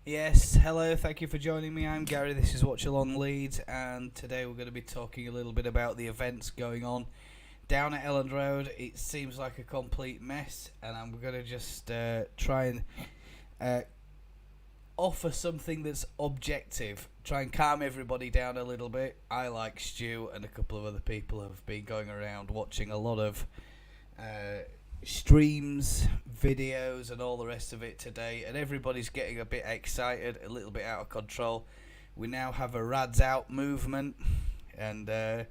Yes, hello, thank you for joining me. I'm Gary, this is Watch Along Leeds, and today we're going to be talking a little bit about the events going on down at Elland Road. It seems like a complete mess, and I'm going to just try and uh, offer something that's objective, try and calm everybody down a little bit. I, like Stu and a couple of other people, have been going around watching a lot of streams, videos, and all the rest of it today, and everybody's getting a bit excited, a little bit out of control. We now have a Rads Out movement, and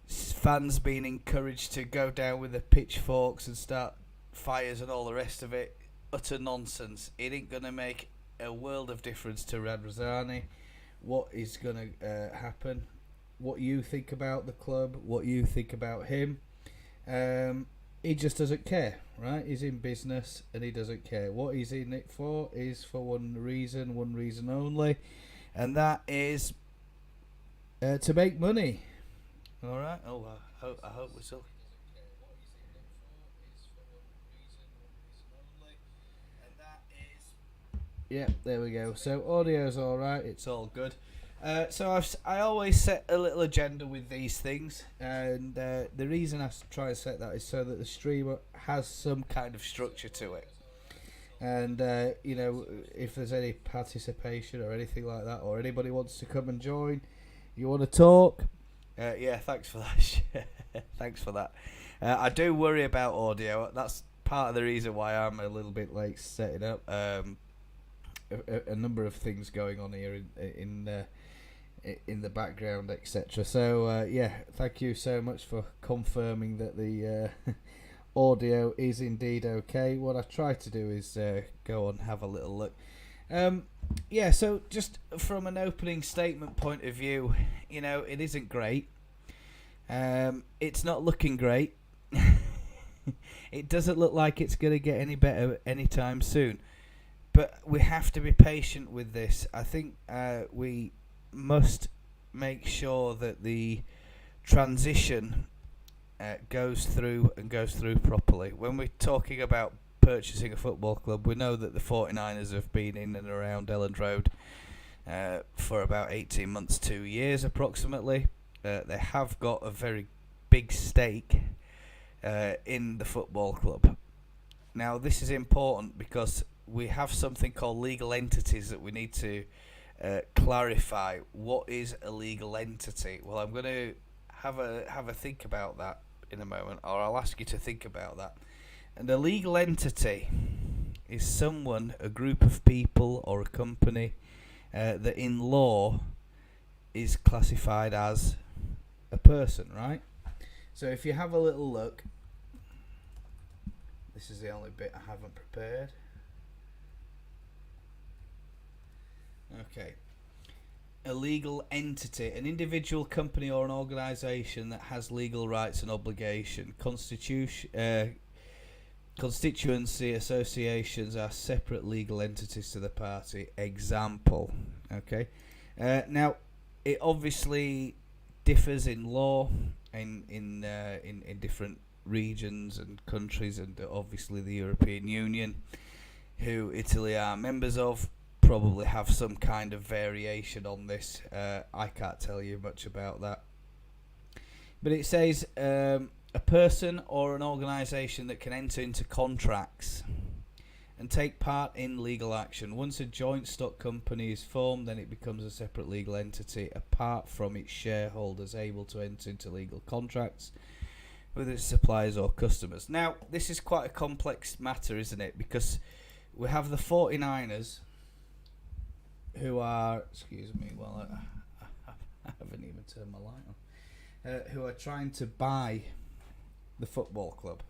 fans being encouraged to go down with the pitchforks and start fires and all the rest of it. Utter nonsense. It ain't going to make a world of difference to Radrizzani. What is going to happen? What you think about the club, what you think about him. He just doesn't care, right? He's in business and he doesn't care. What he's in it for is for one reason only, and that is to make money. All right. Oh, I hope we're still. Yeah, there we go. So audio's all right. It's all good. I always set a little agenda with these things, and the reason I try and set that is so that the streamer has some kind of structure to it. And if there's any participation or anything like that, or anybody wants to come and join, you want to talk. Yeah, thanks for that. Thanks for that. I do worry about audio. That's part of the reason why I'm a little bit late setting up. A number of things going on here in the background, etc. So thank you so much for confirming that the audio is indeed okay. What I try to do is go on, have a little look. So just from an opening statement point of view, it isn't great. It's not looking great. It doesn't look like it's going to get any better anytime soon. But we have to be patient with this. I think we must make sure that the transition goes through properly. When we're talking about purchasing a football club, we know that the 49'ers have been in and around Elland Road for about 18 months, 2 years approximately. They have got a very big stake in the football club. Now, this is important because we have something called legal entities that we need to clarify. What is a legal entity? Well, I'm going to have a think about that in a moment, or I'll ask you to think about that. And a legal entity is someone, a group of people, or a company that in law is classified as a person, right? So if you have a little look, this is the only bit I haven't prepared. Okay. A legal entity, an individual, company, or an organisation that has legal rights and obligation. Constituency associations are separate legal entities to the party. Example. Okay. Now, it obviously differs in law in different regions and countries, and obviously the European Union, who Italy are members of, probably have some kind of variation on this. I can't tell you much about that. But it says a person or an organisation that can enter into contracts and take part in legal action. Once a joint stock company is formed, then it becomes a separate legal entity apart from its shareholders, able to enter into legal contracts with its suppliers or customers. Now, this is quite a complex matter, isn't it? Because we have the 49'ers, who are, excuse me, well, I haven't even turned my light on, who are trying to buy the football club.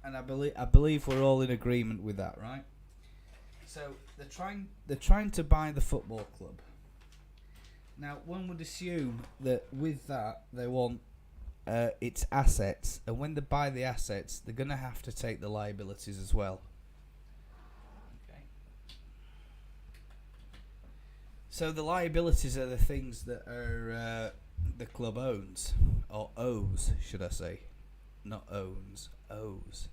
And I believe we're all in agreement with that, right? So they're trying to buy the football club. Now, one would assume that with that they want its assets, and when they buy the assets, they're going to have to take the liabilities as well. Okay. So the liabilities are the things that are the club owns, or owes, should I say, not owns, owes.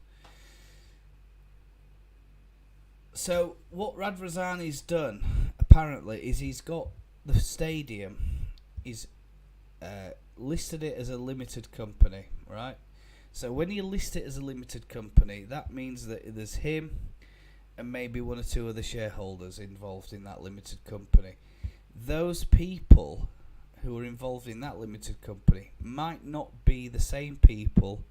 So what Radrizzani's done apparently is he's got the stadium. He's listed it as a limited company, right? So when you list it as a limited company, that means that there's him and maybe one or two other shareholders involved in that limited company. Those people who are involved in that limited company might not be the same people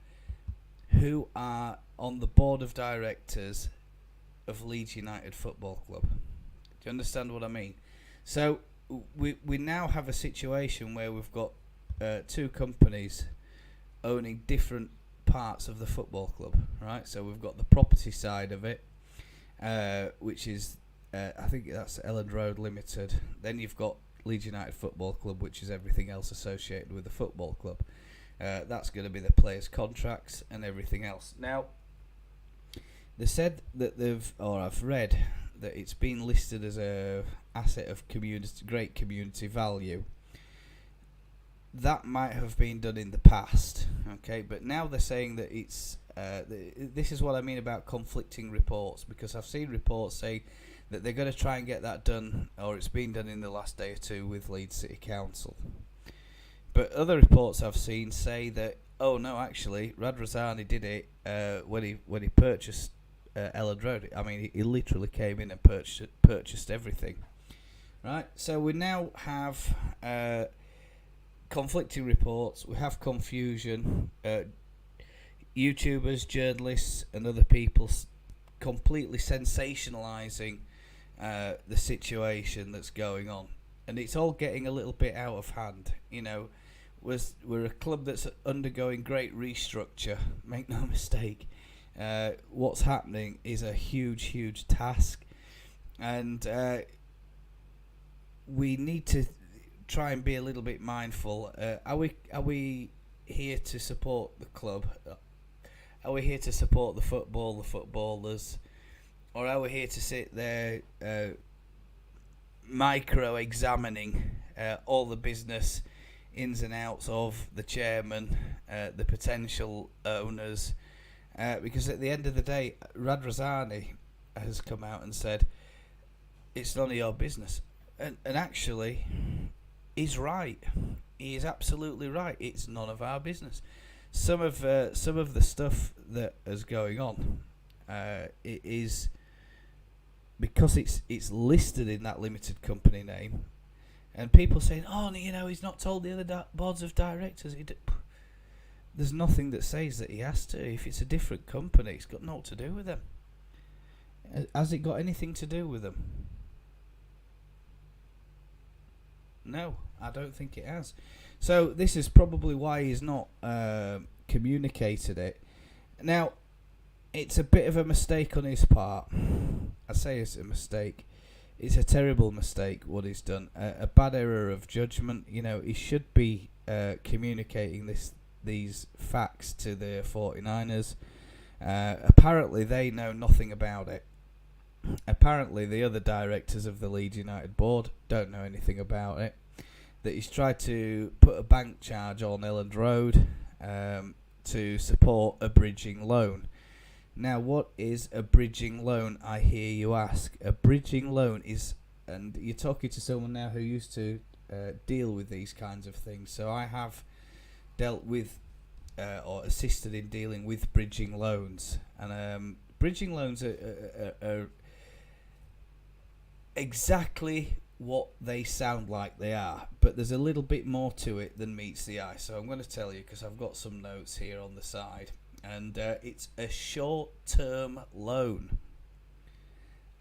who are on the board of directors of Leeds United Football Club. Do you understand what I mean? So we now have a situation where we've got two companies owning different parts of the football club, right? So we've got the property side of it, which is I think that's Elland Road Limited. Then you've got Leeds United Football Club, which is everything else associated with the football club. That's going to be the players' contracts and everything else. Now, they said that I've read that it's been listed as a asset of great community value. That might have been done in the past, okay, but now they're saying that it's. This is what I mean about conflicting reports, because I've seen reports say that they're going to try and get that done, or it's been done in the last day or two with Leeds City Council. But other reports I've seen say that, oh no, actually, Radrizzani did it when he purchased Elland Road. I mean, he literally came in and purchased everything, right? So we now have conflicting reports. We have confusion. YouTubers, journalists, and other people completely sensationalising the situation that's going on, and it's all getting a little bit out of hand. You know, we're a club that's undergoing great restructure. Make no mistake. What's happening is a huge task, and we need to try and be a little bit mindful. Are we here to support the club? Are we here to support the footballers, or are we here to sit there micro-examining all the business ins and outs of the chairman, the potential owners? Because at the end of the day, Radrizzani has come out and said it's none of your business, and actually, he's right. He is absolutely right. It's none of our business. Some of the stuff that is going on, it is because it's listed in that limited company name, and people saying, oh, you know, he's not told the other boards of directors. There's nothing that says that he has to. If it's a different company, it's got naught to do with them. Has it got anything to do with them? No, I don't think it has. So this is probably why he's not communicated it. Now, it's a bit of a mistake on his part. I say it's a mistake. It's a terrible mistake what he's done. A bad error of judgment. You know, he should be communicating these facts to the 49'ers. Apparently they know nothing about it. Apparently the other directors of the Leeds United board don't know anything about it. That he's tried to put a bank charge on Elland Road to support a bridging loan. Now, what is a bridging loan, I hear you ask? A bridging loan is, and you're talking to someone now who used to deal with these kinds of things. So I have dealt with or assisted in dealing with bridging loans, and bridging loans are exactly what they sound like they are, but there's a little bit more to it than meets the eye. So I'm going to tell you, because I've got some notes here on the side, and it's a short-term loan.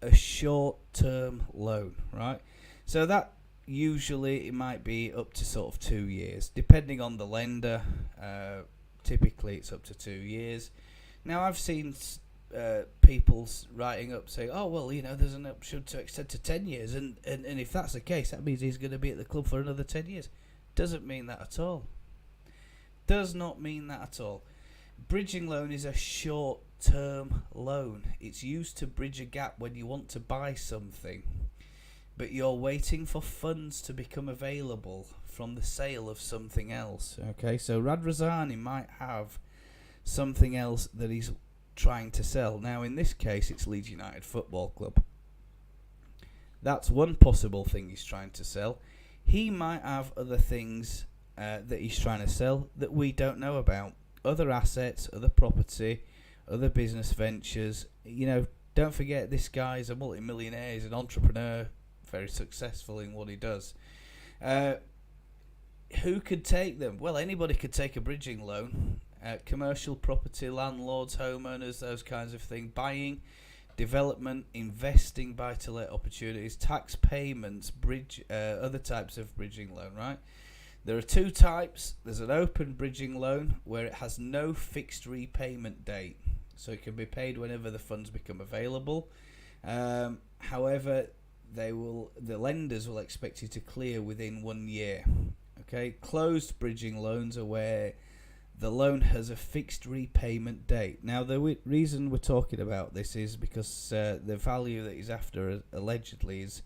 A short-term loan, right? So that usually it might be up to sort of 2 years, depending on the lender. Typically it's up to 2 years. Now I've seen people writing up saying, oh, well, you know, there's an option to extend to 10 years, and if that's the case, that means he's going to be at the club for another 10 years. Doesn't mean that at all. Does not mean that at all. Bridging loan is a short-term loan. It's used to bridge a gap when you want to buy something, but you're waiting for funds to become available from the sale of something else. Okay, so Radrizzani might have something else that he's trying to sell. Now, in this case, it's Leeds United Football Club. That's one possible thing he's trying to sell. He might have other things that he's trying to sell that we don't know about. Other assets, other property, other business ventures. Don't forget, this guy is a multi-millionaire. He's an entrepreneur, very successful in what he does. Who could take them? Well, anybody could take a bridging loan. Commercial property, landlords, homeowners, those kinds of things. Buying, development, investing, buy-to-let opportunities, tax payments, other types of bridging loan, right? There are two types. There's an open bridging loan where it has no fixed repayment date, so it can be paid whenever the funds become available. However, the lenders will expect you to clear within 1 year. Okay, closed bridging loans are where the loan has a fixed repayment date. Now, the reason we're talking about this is because the value that he's after allegedly is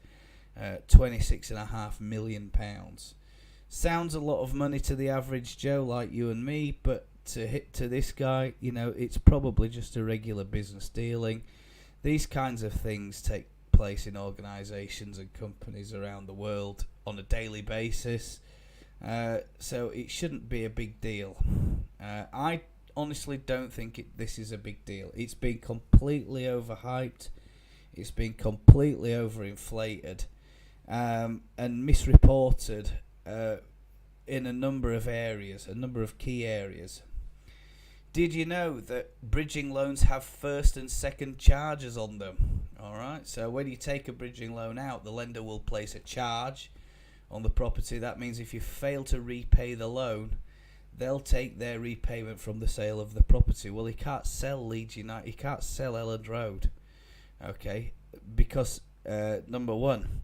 £26.5 million. Sounds a lot of money to the average Joe like you and me, but to this guy, it's probably just a regular business dealing. These kinds of things take place in organisations and companies around the world on a daily basis, so it shouldn't be a big deal. I honestly don't think this is a big deal. It's been completely overhyped, it's been completely overinflated, and misreported in a number of areas, a number of key areas. Did you know that bridging loans have first and second charges on them? Alright, so when you take a bridging loan out, the lender will place a charge on the property. That means if you fail to repay the loan, they'll take their repayment from the sale of the property. Well, he can't sell Leeds United, he can't sell Elland Road, okay, because number one,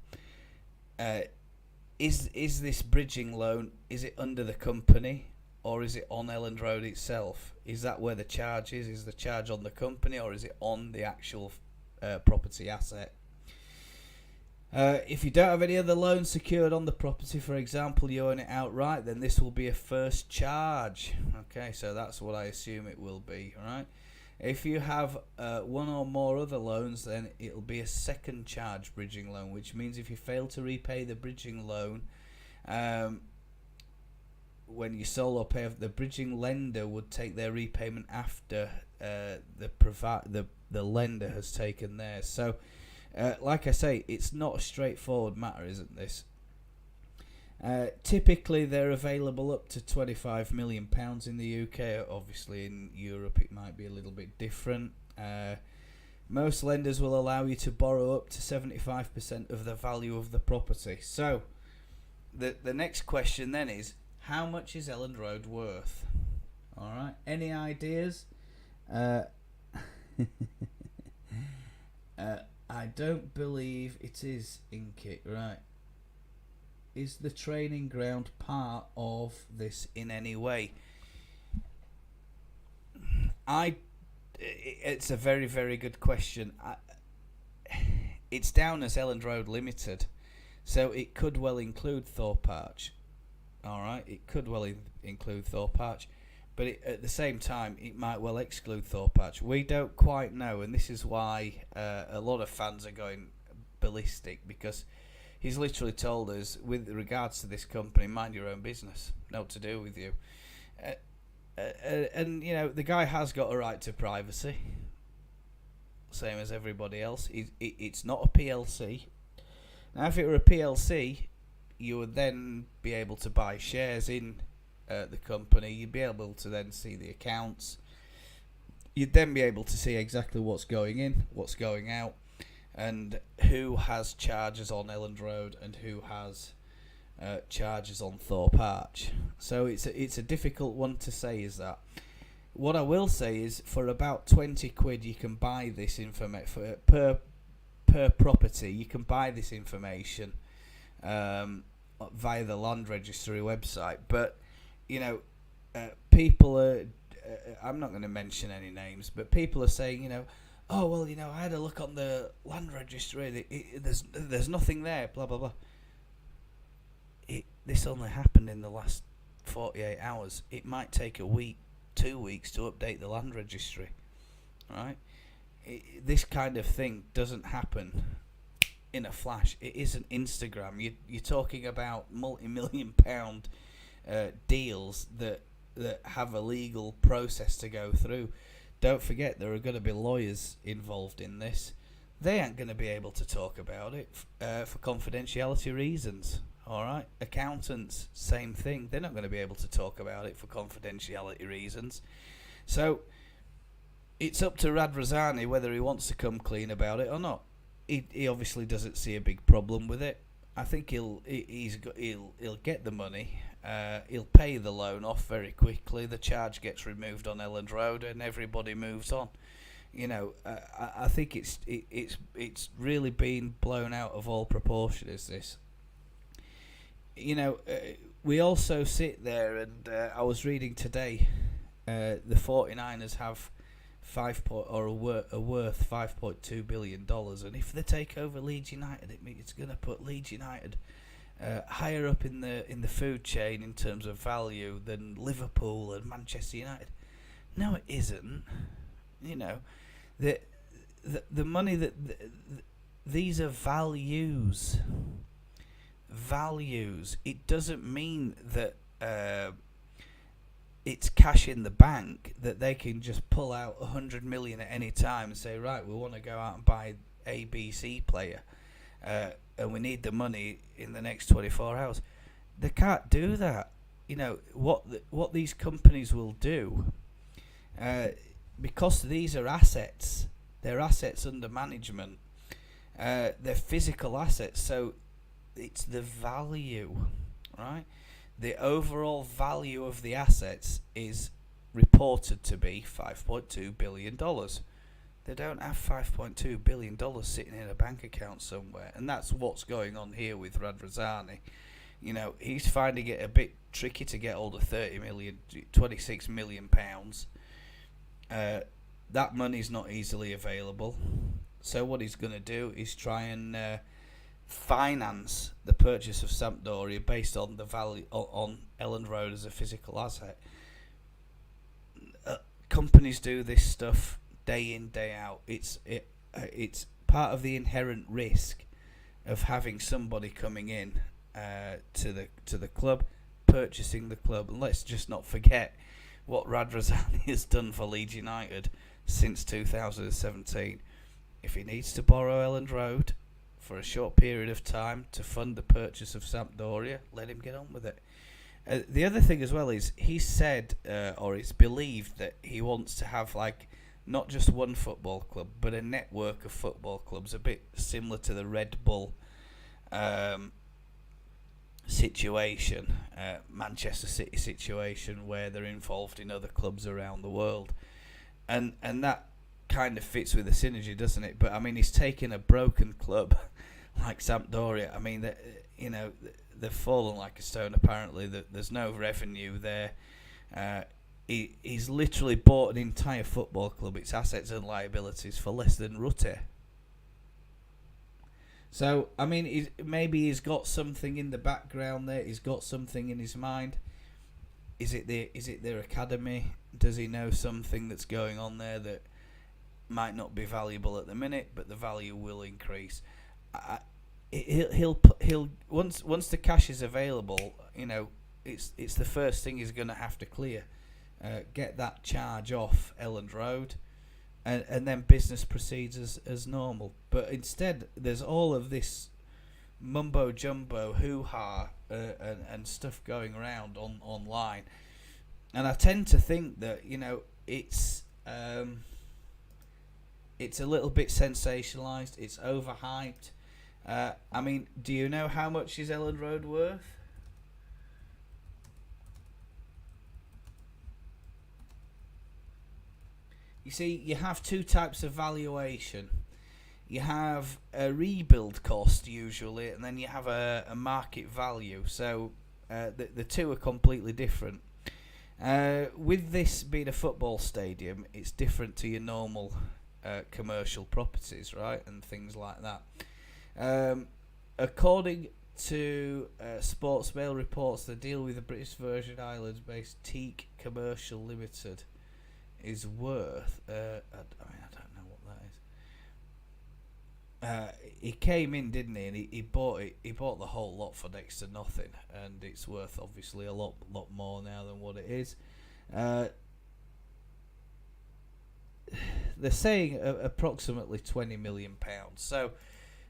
is this bridging loan, is it under the company or is it on Elland Road itself? Is that where the charge is? Is the charge on the company or is it on the actual property asset? If you don't have any other loans secured on the property, for example, you own it outright, then this will be a first charge. Okay, so that's what I assume it will be, alright? If you have one or more other loans, then it'll be a second charge bridging loan, which means if you fail to repay the bridging loan, when you sell or pay, the bridging lender would take their repayment after the lender has taken theirs. So, like I say, it's not a straightforward matter, isn't this? Typically, they're available up to £25 million in the UK. Obviously, in Europe, it might be a little bit different. Most lenders will allow you to borrow up to 75% of the value of the property. So, the next question then is, how much is Elland Road worth? All right, any ideas? I don't believe it is Inkit, right? Is the training ground part of this in any way? It's a very, very good question. It's down as Elland Road Limited, so it could well include Thorpe Arch. Alright, it could well include Thorpe Arch, but at the same time, it might well exclude Thorpe Arch. We don't quite know, and this is why a lot of fans are going ballistic, because he's literally told us, with regards to this company, mind your own business, no to do with you. And, the guy has got a right to privacy, same as everybody else. It's not a PLC. Now, if it were a PLC, you would then be able to buy shares in the company. You'd be able to then see the accounts. You'd then be able to see exactly what's going in, what's going out, and who has charges on Elland Road and who has charges on Thorpe Arch. So it's a difficult one to say, is that. What I will say is, for about £20 you can buy this information per property. You can buy this information via the land registry website, but people are I'm not going to mention any names, but people are saying, oh well, I had a look on the land registry, there's nothing there, blah blah blah. This only happened in the last 48 hours. It might take a week, 2 weeks to update the land registry. right? This kind of thing doesn't happen in a flash. It isn't Instagram. You're talking about multi-million-pound deals that have a legal process to go through. Don't forget, there are going to be lawyers involved in this. They aren't going to be able to talk about it for confidentiality reasons. All right, accountants, same thing. They're not going to be able to talk about it for confidentiality reasons. So it's up to Radrizzani whether he wants to come clean about it or not. He obviously doesn't see a big problem with it. I think he'll get the money. He'll pay the loan off very quickly. The charge gets removed on Elland Road, and everybody moves on. You know, I think it's really been blown out of all proportion. Is this? You know, we also sit there, and I was reading today, the 49'ers have worth $5.2 billion, and if they take over Leeds United, it's going to put Leeds United higher up in the food chain in terms of value than Liverpool and Manchester United. No, it isn't. You know, the money these are values. Values. It doesn't mean that it's cash in the bank that they can just pull out 100 million at any time and say, right, we want to go out and buy ABC player, and we need the money in the next 24 hours. They can't do that. You know what these companies will do, because these are assets. They're assets under management. They're physical assets. So it's the value, right? The overall value of the assets is reported to be $5.2 billion. They don't have $5.2 billion sitting in a bank account somewhere. And that's what's going on here with Radrizzani. You know, he's finding it a bit tricky to get all the 26 million pounds. That money's not easily available. So what he's going to do is try and finance the purchase of Sampdoria based on the value on Elland Road as a physical asset. Companies do this stuff day in, day out. It's part of the inherent risk of having somebody coming in to the club, purchasing the club. And let's just not forget what Radrizzani has done for Leeds United since 2017. If he needs to borrow Elland Road for a short period of time to fund the purchase of Sampdoria, let him get on with it. The other thing as well is he said, or it's believed, that he wants to have like not just one football club but a network of football clubs, a bit similar to the Red Bull situation, Manchester City situation, where they're involved in other clubs around the world, and that kind of fits with the synergy, doesn't it? But I mean, he's taken a broken club like Sampdoria. I mean, they've fallen like a stone. Apparently, there's no revenue there. He's literally bought an entire football club, its assets and liabilities, for less than Rutte. So I mean, maybe he's got something in the background there. He's got something in his mind. Is it their academy? Does he know something that's going on there that might not be valuable at the minute, but the value will increase? He'll once the cash is available, you know, it's the first thing he's going to have to clear. Get that charge off Elland Road, and then business proceeds as normal. But instead, there's all of this mumbo jumbo hoo-ha and stuff going around online, and I tend to think that, you know, it's a little bit sensationalized. It's overhyped. I mean, do you know how much is Elland Road worth? You see, you have two types of valuation. You have a rebuild cost usually, and then you have a market value. So the two are completely different. With this being a football stadium, it's different to your normal commercial properties, right, and things like that. According to Sports Mail reports, the deal with the British Virgin Islands-based Teak Commercial Limited is worth. I don't know what that is. He came in, didn't he? And he bought it. He bought the whole lot for next to nothing, and it's worth obviously a lot more now than what it is. They're saying approximately £20 million. So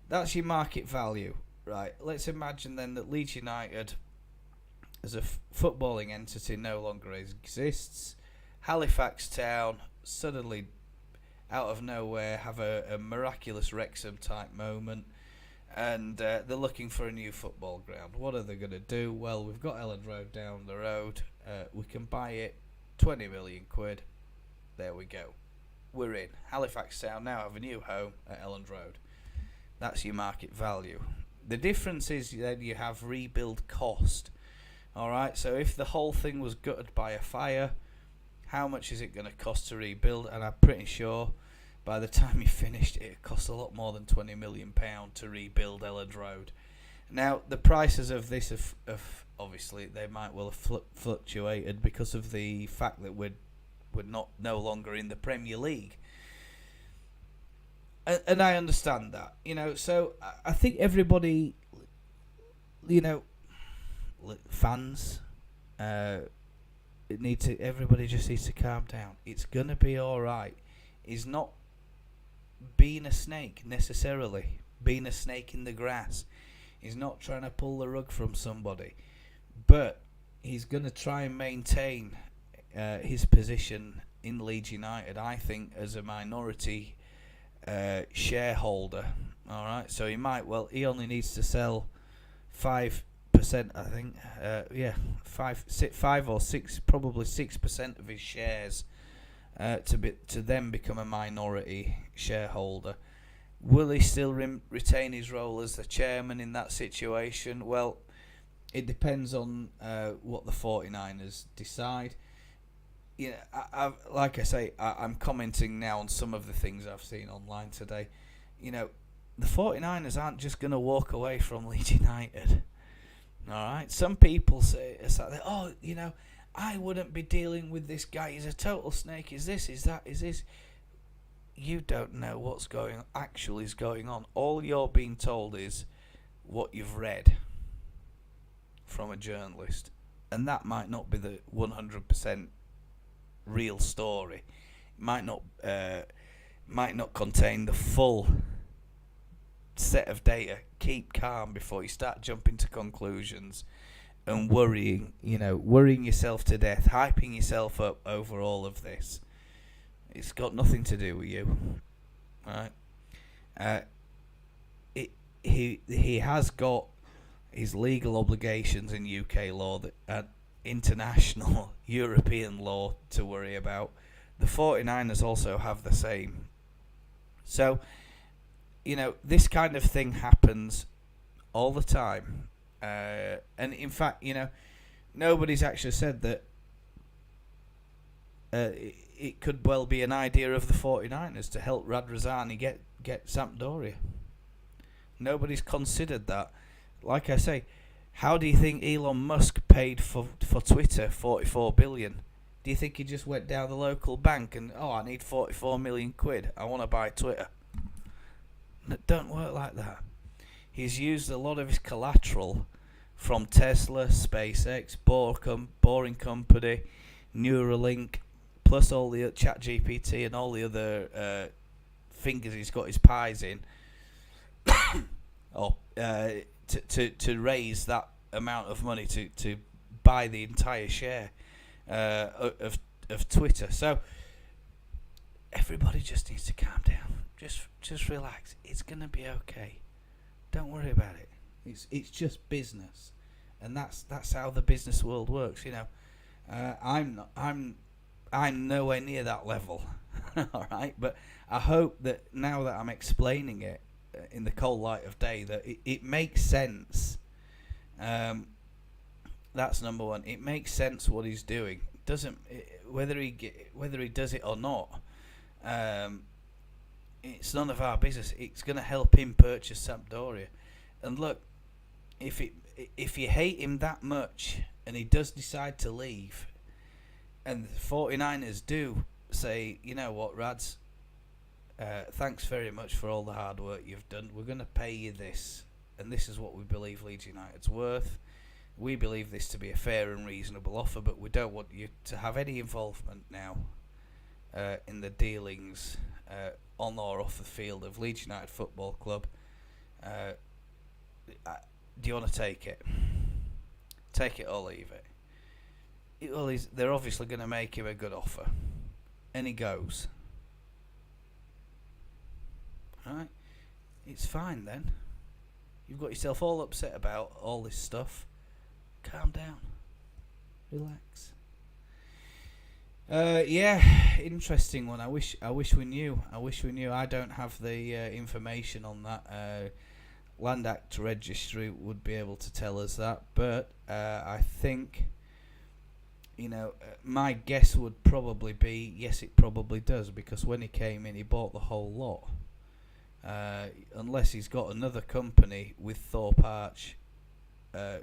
that's your market value, right? Let's imagine then that Leeds United, as a footballing entity, no longer exists. Halifax Town suddenly, out of nowhere, have a miraculous Wrexham type moment, and they're looking for a new football ground. What are they going to do? Well, we've got Elland Road down the road. We can buy it, £20 million. There we go. We're in. Halifax Town now have a new home at Elland Road. That's your market value. The difference is then you have rebuild cost. Alright, so if the whole thing was gutted by a fire, how much is it going to cost to rebuild? And I'm pretty sure by the time you finished, it cost a lot more than £20 million to rebuild Elland Road. Now, the prices of this have obviously, they might well have fluctuated because of the fact that we're no longer in the Premier League. And I understand that, so I think everybody, fans, everybody just needs to calm down. It's going to be alright. He's not being a snake, necessarily. Being a snake in the grass. He's not trying to pull the rug from somebody. But he's going to try and maintain his position in Leeds United, I think, as a minority shareholder. Alright, so he only needs to sell 5%, I think. 5 or 6, probably 6% of his shares to then become a minority shareholder. Will he still retain his role as the chairman in that situation? Well, it depends on what the 49'ers decide. Like I say, I'm commenting now on some of the things I've seen online today. The 49'ers aren't just going to walk away from Leeds United. Alright, some people say, I wouldn't be dealing with this guy. He's a total snake. Is this, is that, is this? You don't know what's going on. All you're being told is what you've read from a journalist. And that might not be the 100% real story. It might not contain the full set of data. Keep calm before you start jumping to conclusions and worrying yourself to death, hyping yourself up over all of this. It's got nothing to do with you, right? He has got his legal obligations in UK law that international European law to worry about. The 49ers also have the same. So, this kind of thing happens all the time. And in fact, nobody's actually said that it could well be an idea of the 49ers to help Radrizzani get Sampdoria. Nobody's considered that. Like I say, how do you think Elon Musk paid for Twitter £44 billion? Do you think he just went down the local bank and, I need £44 million, I want to buy Twitter? It don't work like that. He's used a lot of his collateral from Tesla, SpaceX, Boring Company, Neuralink, plus all the ChatGPT and all the other fingers he's got his pies in, to raise that amount of money to buy the entire share of Twitter. So everybody just needs to calm down. Just relax. It's gonna be okay. Don't worry about it. It's just business, and that's how the business world works. I'm nowhere near that level. All right, but I hope that now that I'm explaining it in the cold light of day, that it makes sense. That's number one. It makes sense what he's doing. Whether he does it or not. It's none of our business. It's going to help him purchase Sampdoria. And look, if you hate him that much and he does decide to leave, and the 49ers do say, you know what, Rads, thanks very much for all the hard work you've done. We're going to pay you this, and this is what we believe Leeds United's worth. We believe this to be a fair and reasonable offer, but we don't want you to have any involvement now in the dealings on or off the field of Leeds United Football Club. Do you want to take it? Take it or leave it. Well, they're obviously going to make him a good offer. And he goes. Right? It's fine then. You've got yourself all upset about all this stuff. Calm down. Relax. Yeah, interesting one. I wish we knew. I don't have the information on that. Land Act Registry would be able to tell us that, but I think, my guess would probably be yes, it probably does, because when he came in, he bought the whole lot. Unless he's got another company with Thorpe Arch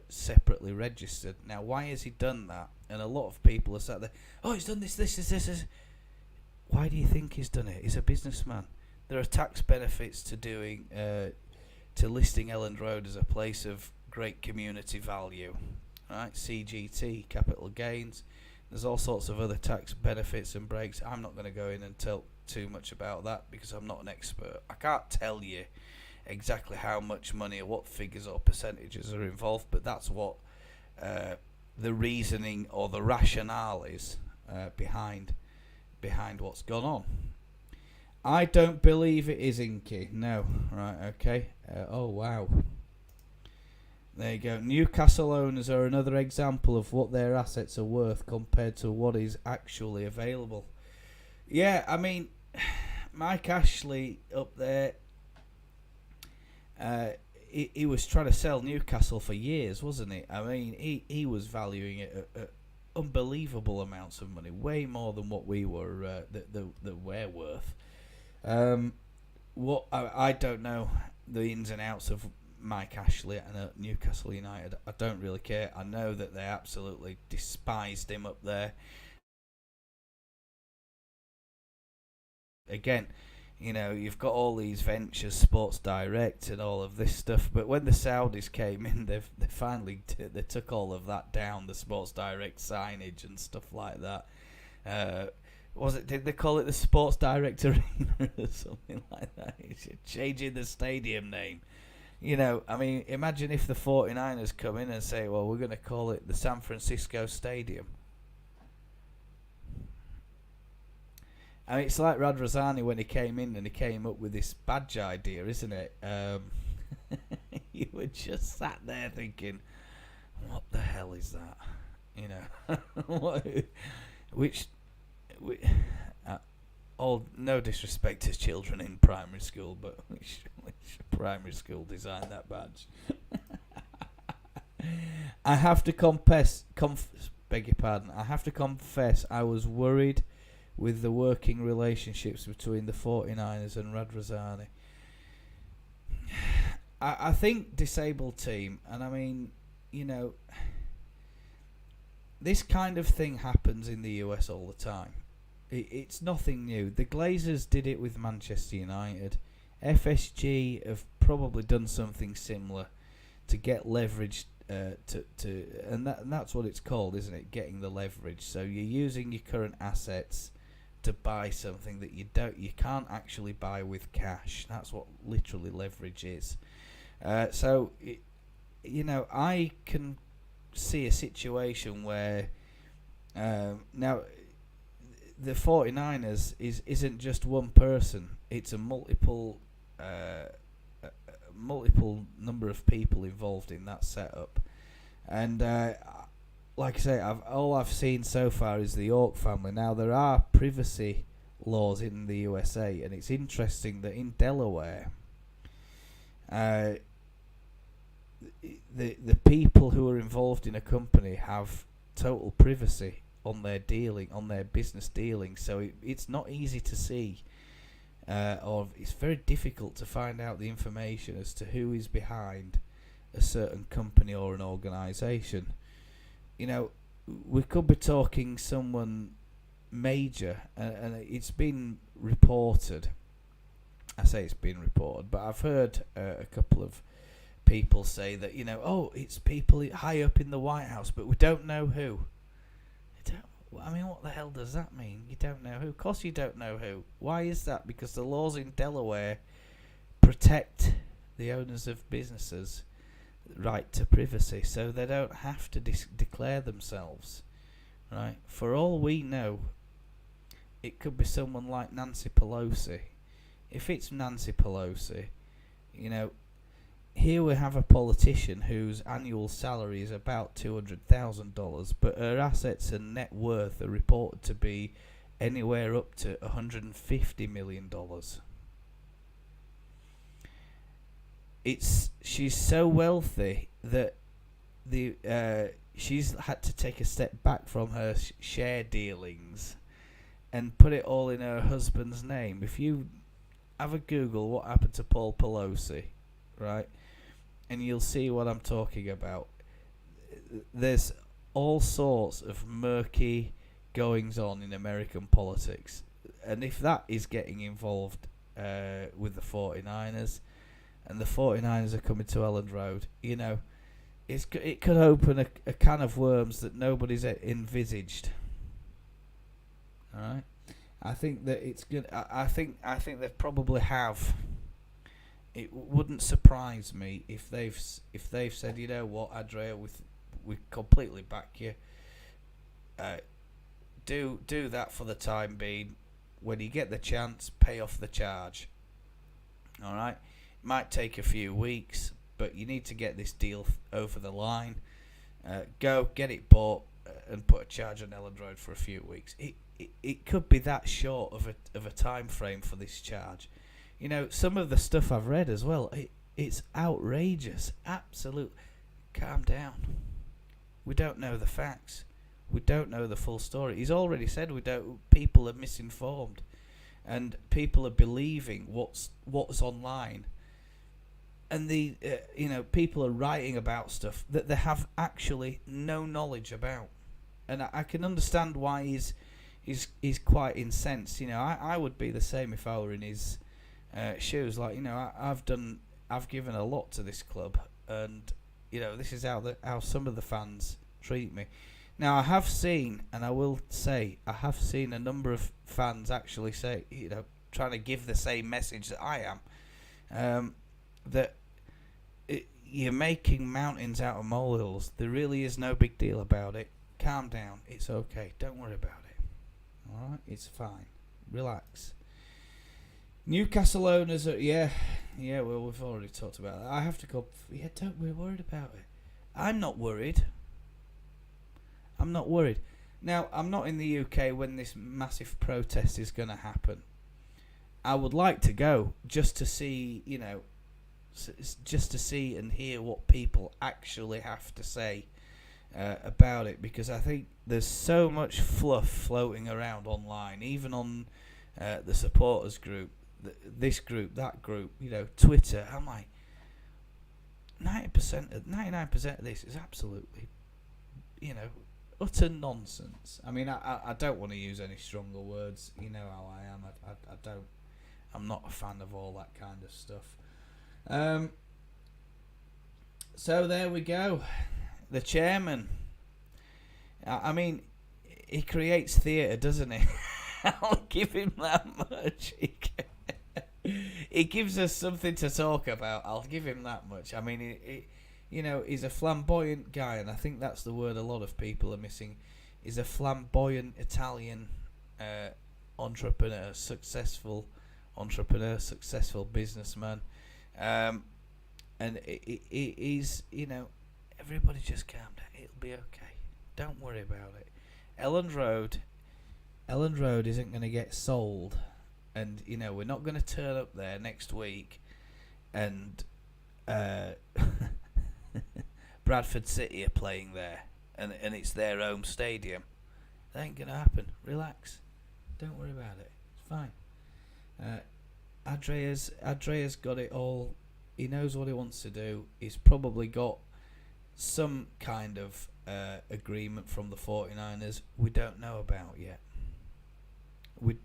separately registered. Now, why has he done that? And a lot of people are sat there, oh, he's done this. Why do you think he's done it? He's a businessman. There are tax benefits to doing to listing Elland Road as a place of great community value, right? CGT, capital gains. There's all sorts of other tax benefits and breaks. I'm not going to go in and tell too much about that because I'm not an expert. I can't tell you exactly how much money or what figures or percentages are involved, but that's what the reasoning or the rationale is behind what's gone on. I don't believe it is Inky. No. Right, okay. Oh, wow. There you go. Newcastle owners are another example of what their assets are worth compared to what is actually available. Yeah, I mean, Mike Ashley up there, he was trying to sell Newcastle for years, wasn't he? I mean, he was valuing it at unbelievable amounts of money, way more than what we were that we're worth. What I don't know the ins and outs of Mike Ashley and Newcastle United. I don't really care. I know that they absolutely despised him up there. Again, you've got all these ventures, Sports Direct and all of this stuff, but when the Saudis came in, they finally they took all of that down, the Sports Direct signage and stuff like that. Did they call it the Sports Direct Arena or something like that? Changing the stadium name. I mean, imagine if the 49'ers come in and say, well, we're going to call it the San Francisco Stadium. I mean, it's like Radrizzani when he came in and he came up with this badge idea, isn't it? You were just sat there thinking, what the hell is that? No disrespect to children in primary school, but which primary school designed that badge? I have to beg your pardon. I have to confess, I was worried with the working relationships between the 49'ers and Radrizzani. I think disabled team, and I mean, this kind of thing happens in the US all the time. It's nothing new. The Glazers did it with Manchester United. FSG have probably done something similar to get leverage and that's what it's called, isn't it? Getting the leverage. So you're using your current assets to buy something that you can't actually buy with cash. That's what literally leverage is. So I can see a situation where now the 49'ers isn't just one person. It's a multiple number of people involved in that setup. And like I say, all I've seen so far is the York family. Now, there are privacy laws in the USA, and it's interesting that in Delaware, the people who are involved in a company have total privacy on their business dealings. So it's not easy to see, or it's very difficult to find out the information as to who is behind a certain company or an organisation. We could be talking someone major, and it's been reported. I say it's been reported, but I've heard a couple of people say that, it's people high up in the White House, but we don't know who. I mean, what the hell does that mean? You don't know who? Of course you don't know who. Why is that? Because the laws in Delaware protect the owners of businesses' right to privacy, so they don't have to declare themselves. Right? For all we know, it could be someone like Nancy Pelosi. If it's Nancy Pelosi, here we have a politician whose annual salary is about $200,000, but her assets and net worth are reported to be anywhere up to $150 million. She's so wealthy that she's had to take a step back from her share dealings and put it all in her husband's name. If you have a Google what happened to Paul Pelosi, right, and you'll see what I'm talking about. There's all sorts of murky goings on in American politics, and if that is getting involved with the 49'ers, and the 49'ers are coming to Elland Road, it could open a can of worms that nobody's envisaged. All right, I think that it's good. I think they probably have. It wouldn't surprise me if they've said, what, Andrea, we completely back you. Do that for the time being. When you get the chance, pay off the charge. All right. It might take a few weeks, but you need to get this deal over the line. Go get it bought and put a charge on Elland Road for a few weeks. It could be that short of a time frame for this charge. Some of the stuff I've read as well, it's outrageous. Absolute. Calm down. We don't know the facts. We don't know the full story. He's already said people are misinformed, and people are believing what's online. And people are writing about stuff that they have actually no knowledge about. And I can understand why he's quite incensed. I would be the same if I were in his shoes. Like, I've given a lot to this club, and this is how some of the fans treat me. Now, I have seen, and I will say, I have seen a number of fans actually say, trying to give the same message that I am, that you're making mountains out of molehills. There really is no big deal about it. Calm down. It's okay. Don't worry about it. All right, it's fine. Relax. Newcastle owners are, well, we've already talked about that. I have to go, don't be worried about it. I'm not worried. Now, I'm not in the UK when this massive protest is going to happen. I would like to go just to see, just to see and hear what people actually have to say about it, because I think there's so much fluff floating around online, even on the supporters group, this group, that group, Twitter. I'm like, 99% of this is absolutely, utter nonsense. I mean, I don't want to use any stronger words. You know how I am. I don't. I'm not a fan of all that kind of stuff. So there we go. The chairman. I mean, he creates theatre, doesn't he? I'll give him that much. He gives us something to talk about. I'll give him that much. I mean, he's a flamboyant guy, and I think that's the word a lot of people are missing. He's a flamboyant Italian entrepreneur, successful businessman, and he's, everybody just calm down. It'll be okay. Don't worry about it. Elland Road isn't going to get sold, and we're not going to turn up there next week, and Bradford City are playing there, and it's their home stadium. That ain't going to happen. Relax. Don't worry about it. It's fine. Andrea's got it all. He knows what he wants to do. He's probably got some kind of agreement from the 49'ers we don't know about yet. We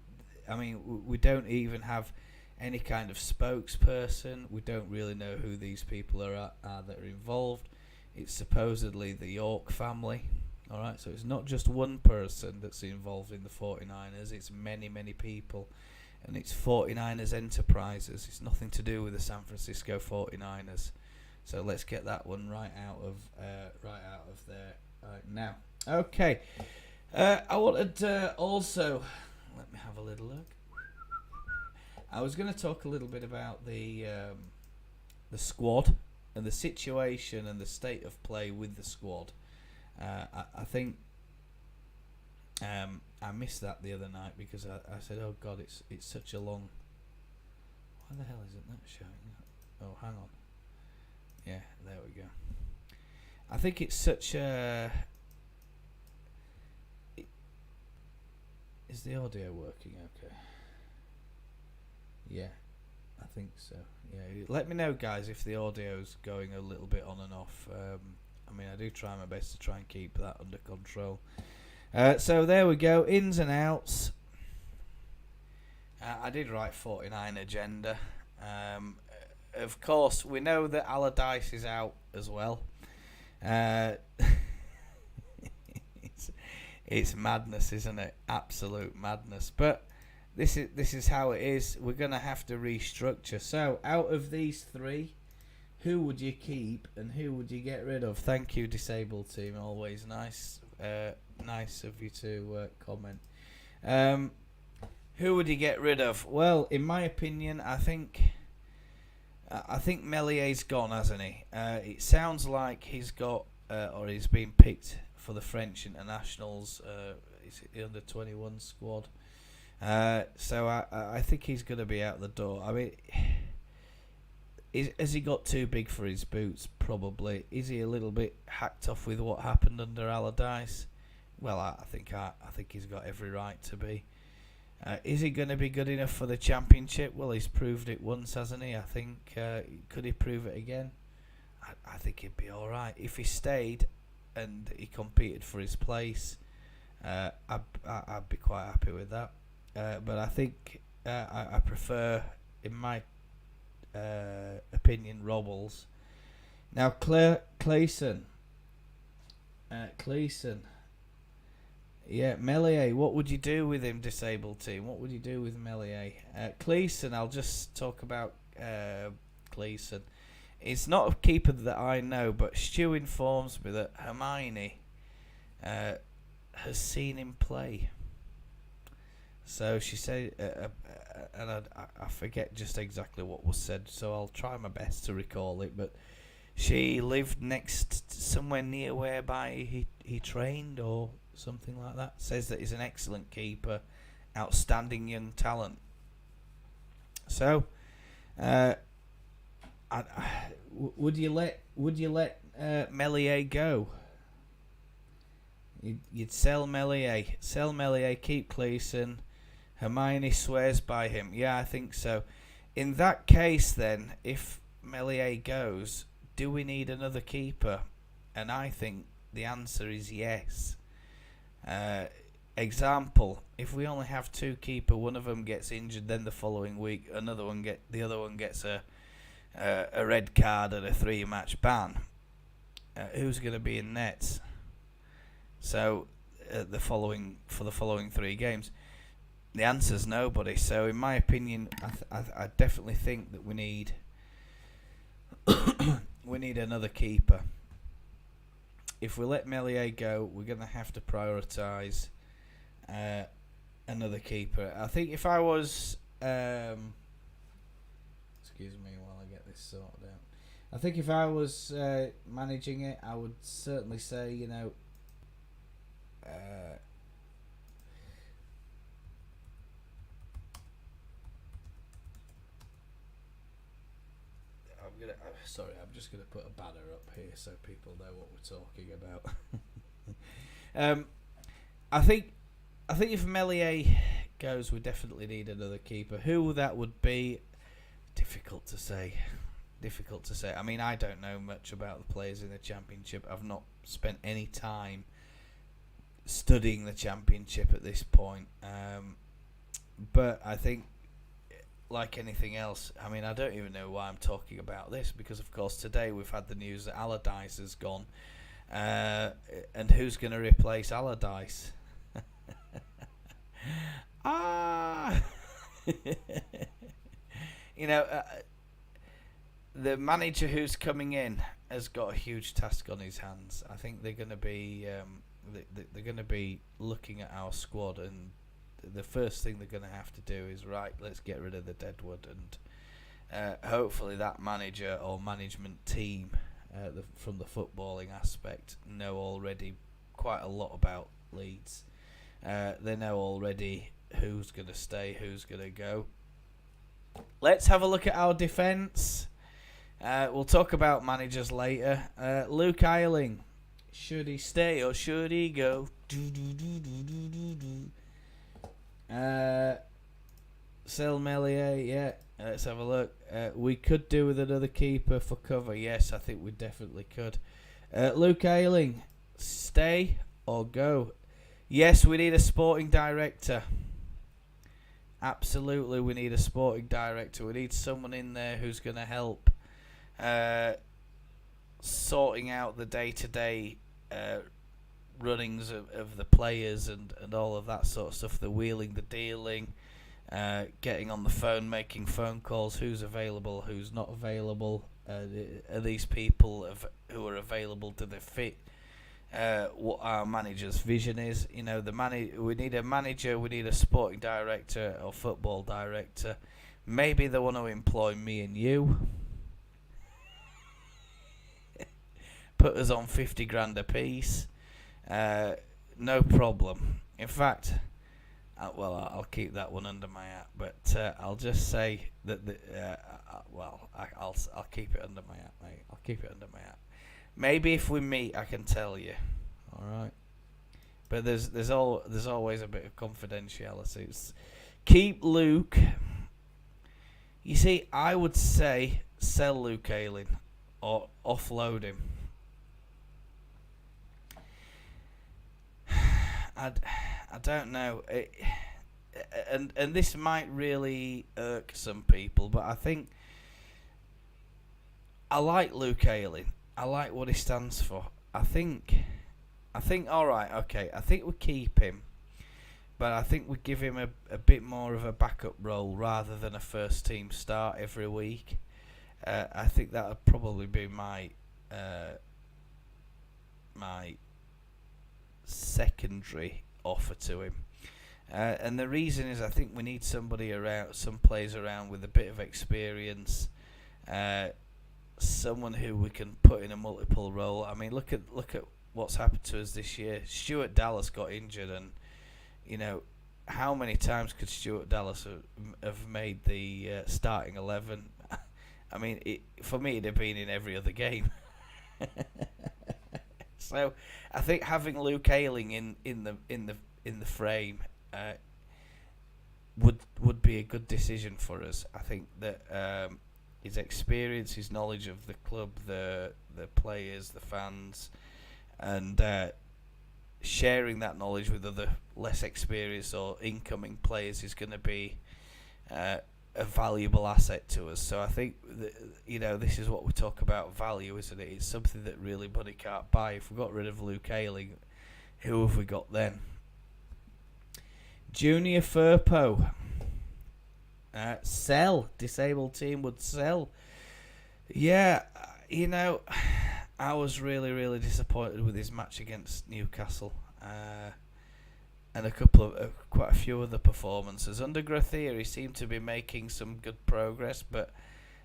don't even have any kind of spokesperson. We don't really know who these people are that are involved. It's supposedly the York family. All right, so it's not just one person that's involved in the 49ers. It's many, many people. And it's 49ers Enterprises. It's nothing to do with the San Francisco 49ers. So let's get that one right out of there now. Okay. I wanted also, let me have a little look. I was going to talk a little bit about the squad and the situation and the state of play with the squad. I think I missed that the other night because I said, "Oh God, it's such a long." Why the hell isn't that showing? Oh, hang on. Yeah, there we go. I think it's such a. Is the audio working okay? Yeah, I think so. Yeah, let me know, guys, if the audio's going a little bit on and off. I do try my best to try and keep that under control. So there we go, ins and outs. I did write 49 agenda. Of course, we know that Allardyce is out as well. It's madness, isn't it? Absolute madness. But this is how it is. We're going to have to restructure. So, out of these three, who would you keep and who would you get rid of? Thank you, disabled team. Always nice of you to comment. Who would you get rid of? Well, in my opinion, I think Mellier's gone, hasn't he? It sounds like he's got or he's been picked for the French internationals. Is it the under-21 squad? So I think he's going to be out the door. I mean, has he got too big for his boots? Probably. Is he a little bit hacked off with what happened under Allardyce? Well, I think he's got every right to be. Is he going to be good enough for the Championship? Well, he's proved it once, hasn't he? I think could he prove it again? I think he'd be all right if he stayed and he competed for his place. I'd be quite happy with that. But I think I prefer, in my opinion, Robles. Now, Clayson. Yeah, Meslier. What would you do with him, disabled team? What would you do with Meslier? Cleason, I'll just talk about Cleason. It's not a keeper that I know, but Stu informs me that Hermione has seen him play. So she said, and I forget just exactly what was said, so I'll try my best to recall it, but she lived somewhere near whereby he trained or something like that. Says that he's an excellent keeper, outstanding young talent. So, would you let Meslier go? You'd sell Meslier, keep Cleason. Hermione swears by him. Yeah, I think so. In that case, then, if Meslier goes, do we need another keeper? And I think the answer is yes. Example: if we only have two keeper, one of them gets injured, then the following week the other one gets a red card and a 3-match ban. Who's going to be in nets? So for the following 3 games, the answer's nobody. So in my opinion, I definitely think that we need another keeper. If we let Meslier go, we're going to have to prioritise another keeper. I think if I was excuse me while I get this sorted out. I think if I was managing it, I would certainly say, I'm just gonna put a banner up here so people know what we're talking about. I think if Meslier goes, we definitely need another keeper. Who that would be? Difficult to say. I mean, I don't know much about the players in the Championship. I've not spent any time studying the Championship at this point. But I think, like anything else, I mean, I don't even know why I'm talking about this, because of course today we've had the news that Allardyce has gone, and who's going to replace Allardyce? You know, the manager who's coming in has got a huge task on his hands. I think they're going to be they're going to be looking at our squad, and the first thing they're going to have to do is, right, let's get rid of the deadwood, and hopefully that manager or management team from the footballing aspect know already quite a lot about Leeds. They know already who's going to stay, who's going to go. Let's have a look at our defence. We'll talk about managers later. Luke Ayling, should he stay or should he go? Sel Melier, yeah. Let's have a look. We could do with another keeper for cover. Yes, I think we definitely could. Luke Ayling, stay or go? Yes, we need a sporting director. Absolutely, we need a sporting director. We need someone in there who's going to help sorting out the day-to-day runnings of the players and all of that sort of stuff, the wheeling, the dealing, getting on the phone, making phone calls, who's available, who's not available, are these people who are available, do they fit what our manager's vision is? You know, we need a manager, we need a sporting director or football director. Maybe they want to employ me and you. Put us on 50 grand a piece. No problem. In fact, I'll keep that one under my hat. But I'll just say that I'll keep it under my hat, mate. I'll keep it under my hat. Maybe if we meet, I can tell you. All right. But there's always a bit of confidentiality. Keep Luke. You see, I would say sell Luke Ayling or offload him. I don't know. And this might really irk some people, but I think I like Luke Ayling. I like what he stands for. I think all right, okay. I think we keep him, but I think we give him a bit more of a backup role rather than a first team start every week. I think that would probably be my secondary offer to him. And the reason is I think we need somebody around, some players around with a bit of experience. Someone who we can put in a multiple role. I mean, look at what's happened to us this year. Stuart Dallas got injured, and you know, how many times could Stuart Dallas have made the starting 11? I mean, for me, it'd have been in every other game. So, I think having Luke Ayling in the frame would be a good decision for us. I think that his experience, his knowledge of the club, the players, the fans, and sharing that knowledge with other less experienced or incoming players is going to be a valuable asset to us. So I think that, this is what we talk about, value, isn't it? It's something that really money can't buy. If we got rid of Luke Ayling, who have we got then? Junior Firpo. Sell. Disabled team would sell. Yeah, I was really, really disappointed with his match against Newcastle. And quite a few other performances. Under Grathia, he seemed to be making some good progress, but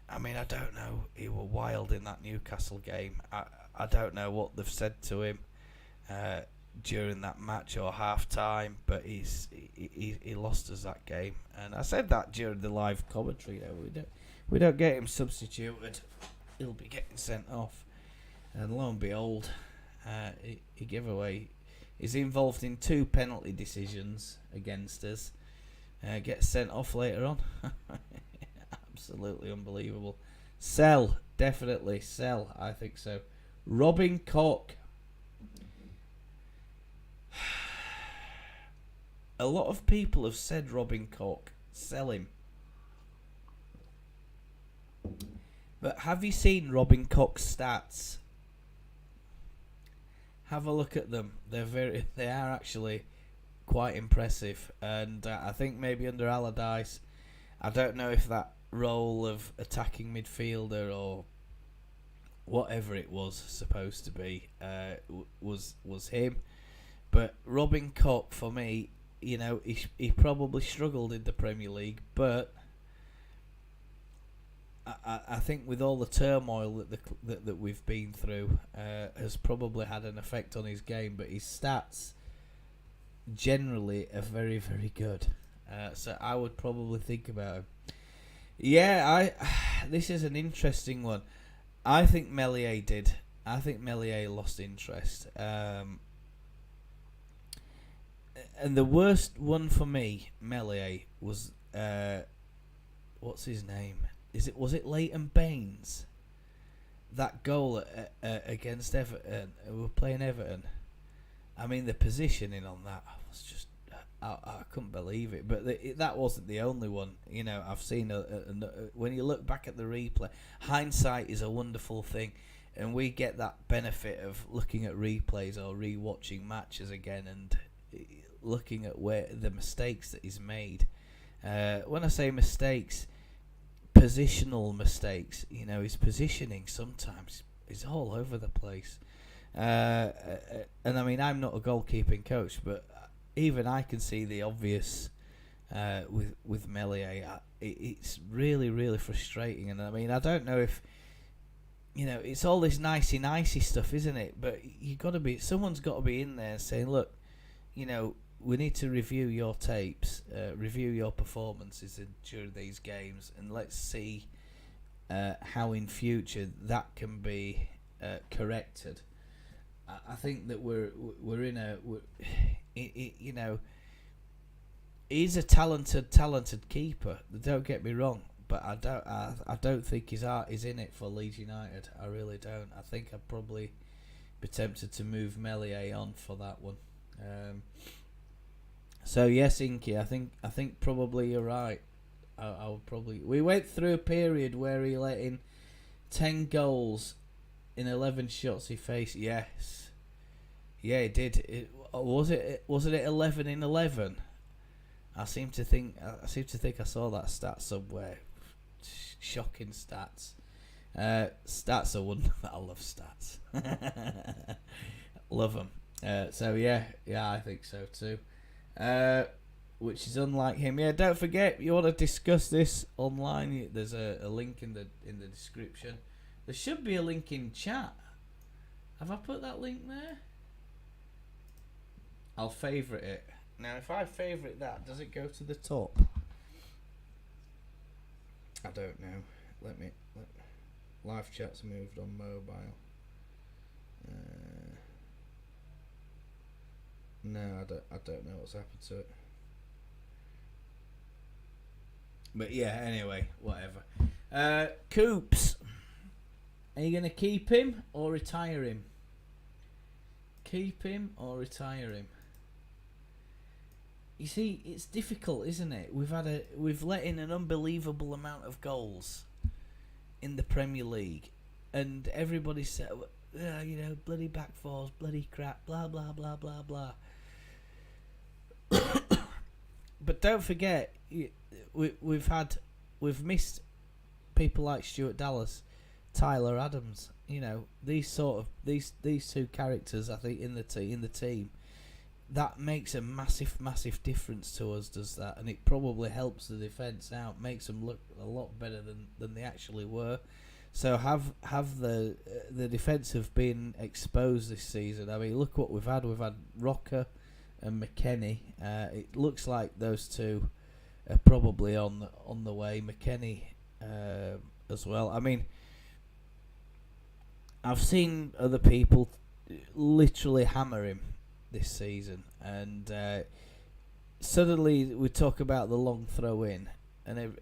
I mean, I don't know. He was wild in that Newcastle game. I don't know what they've said to him during that match or half time, but he lost us that game. And I said that during the live commentary. We don't get him substituted, he'll be getting sent off. And lo and behold, he gave away. He's involved in 2 penalty decisions against us. Gets sent off later on. Absolutely unbelievable. Sell, definitely sell. I think so. Robin Koch. a lot of people have said Robin Koch, sell him. But have you seen Robin Koch's stats? Have a look at them. They are actually quite impressive, and I think maybe under Allardyce, I don't know if that role of attacking midfielder or whatever it was supposed to be was him. But Robin Koch, for me, he probably struggled in the Premier League, but I think with all the turmoil that we've been through, has probably had an effect on his game. But his stats generally are very, very good. So I would probably think about him. Yeah, this is an interesting one. I think Meslier did. I think Meslier lost interest. And the worst one for me, Meslier, was what's his name? Was it Leighton Baines? That goal against Everton. We were playing Everton. I mean, the positioning on that was just, I couldn't believe it. But that wasn't the only one. I've seen when you look back at the replay, hindsight is a wonderful thing, and we get that benefit of looking at replays or re-watching matches again and looking at where the mistakes that he's made. When I say mistakes, positional mistakes. His positioning sometimes is all over the place. And I mean, I'm not a goalkeeping coach, but even I can see the obvious with Meslier. It's really, really frustrating. And I mean, I don't know if it's all this nicey stuff, isn't it? But someone's got to be in there saying, look, we need to review your tapes, review your performances during these games, and let's see how in future that can be corrected. I think that we're in a, he's a talented keeper. Don't get me wrong, but I don't think his heart is in it for Leeds United. I really don't. I think I'd probably be tempted to move Meslier on for that one. So yes, Inky, I think probably you're right. We went through a period where he let in 10 goals in 11 shots he faced. Yes, yeah, he did. Was it 11 in 11? I seem to think I saw that stat somewhere. Shocking stats. Stats are one. I love stats. Love them. So yeah, I think so too. Which is unlike him. Yeah, don't forget, you want to discuss this online, there's a link in the description. There should be a link in chat. Have I put that link there? I'll favourite it. Now if I favourite that, does it go to the top? I don't know. Let me live chat's moved on mobile. No, I don't know what's happened to it. But yeah, anyway, whatever. Coops, are you going to keep him or retire him? Keep him or retire him? You see, it's difficult, isn't it? We've let in an unbelievable amount of goals in the Premier League, and everybody said, bloody back fours, bloody crap, blah blah blah blah blah. But don't forget, we've missed people like Stuart Dallas, Tyler Adams. These two characters. I think in the team, that makes a massive difference to us. Does that, and it probably helps the defence out, makes them look a lot better than they actually were. So have the defence have been exposed this season. I mean, look what we've had. We've had Rocker and McKennie. It looks like those two are probably on the way. McKennie as well. I mean, I've seen other people literally hammer him this season, and suddenly we talk about the long throw in, and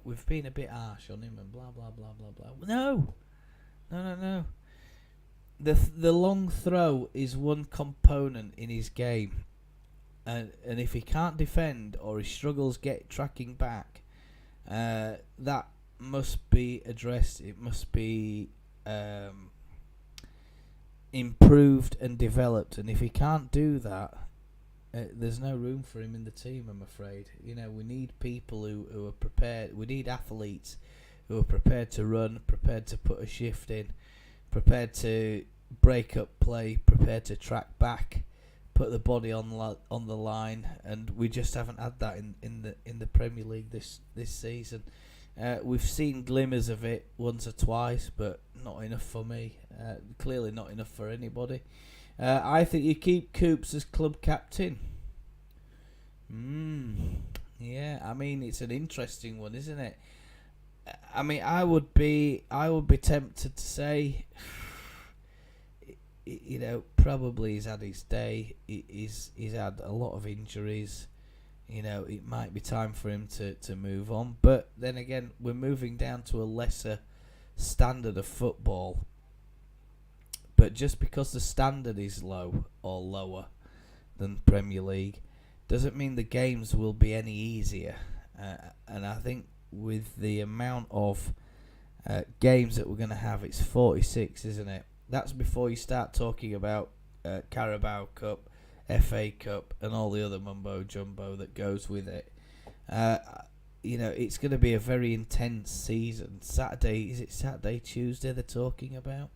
we've been a bit harsh on him and blah blah blah blah blah. No. The long throw is one component in his game, and if he can't defend or he struggles tracking back, that must be addressed. It must be improved and developed. And if he can't do that, there's no room for him in the team, I'm afraid. We need people who are prepared. We need athletes who are prepared to run, prepared to put a shift in, prepared to break up play, prepared to track back, put the body on the line, and we just haven't had that in the Premier League this season. We've seen glimmers of it once or twice, but not enough for me. Clearly not enough for anybody. I think you keep Coops as club captain. Yeah, I mean, it's an interesting one, isn't it? I mean, I would be tempted to say, probably he's had his day. He's had a lot of injuries. It might be time for him to move on. But then again, we're moving down to a lesser standard of football. But just because the standard is low or lower than Premier League doesn't mean the games will be any easier. And I think with the amount of games that we're going to have, it's 46, isn't it? That's before you start talking about Carabao Cup, FA Cup, and all the other mumbo jumbo that goes with it. It's going to be a very intense season. Is it Saturday, Tuesday they're talking about?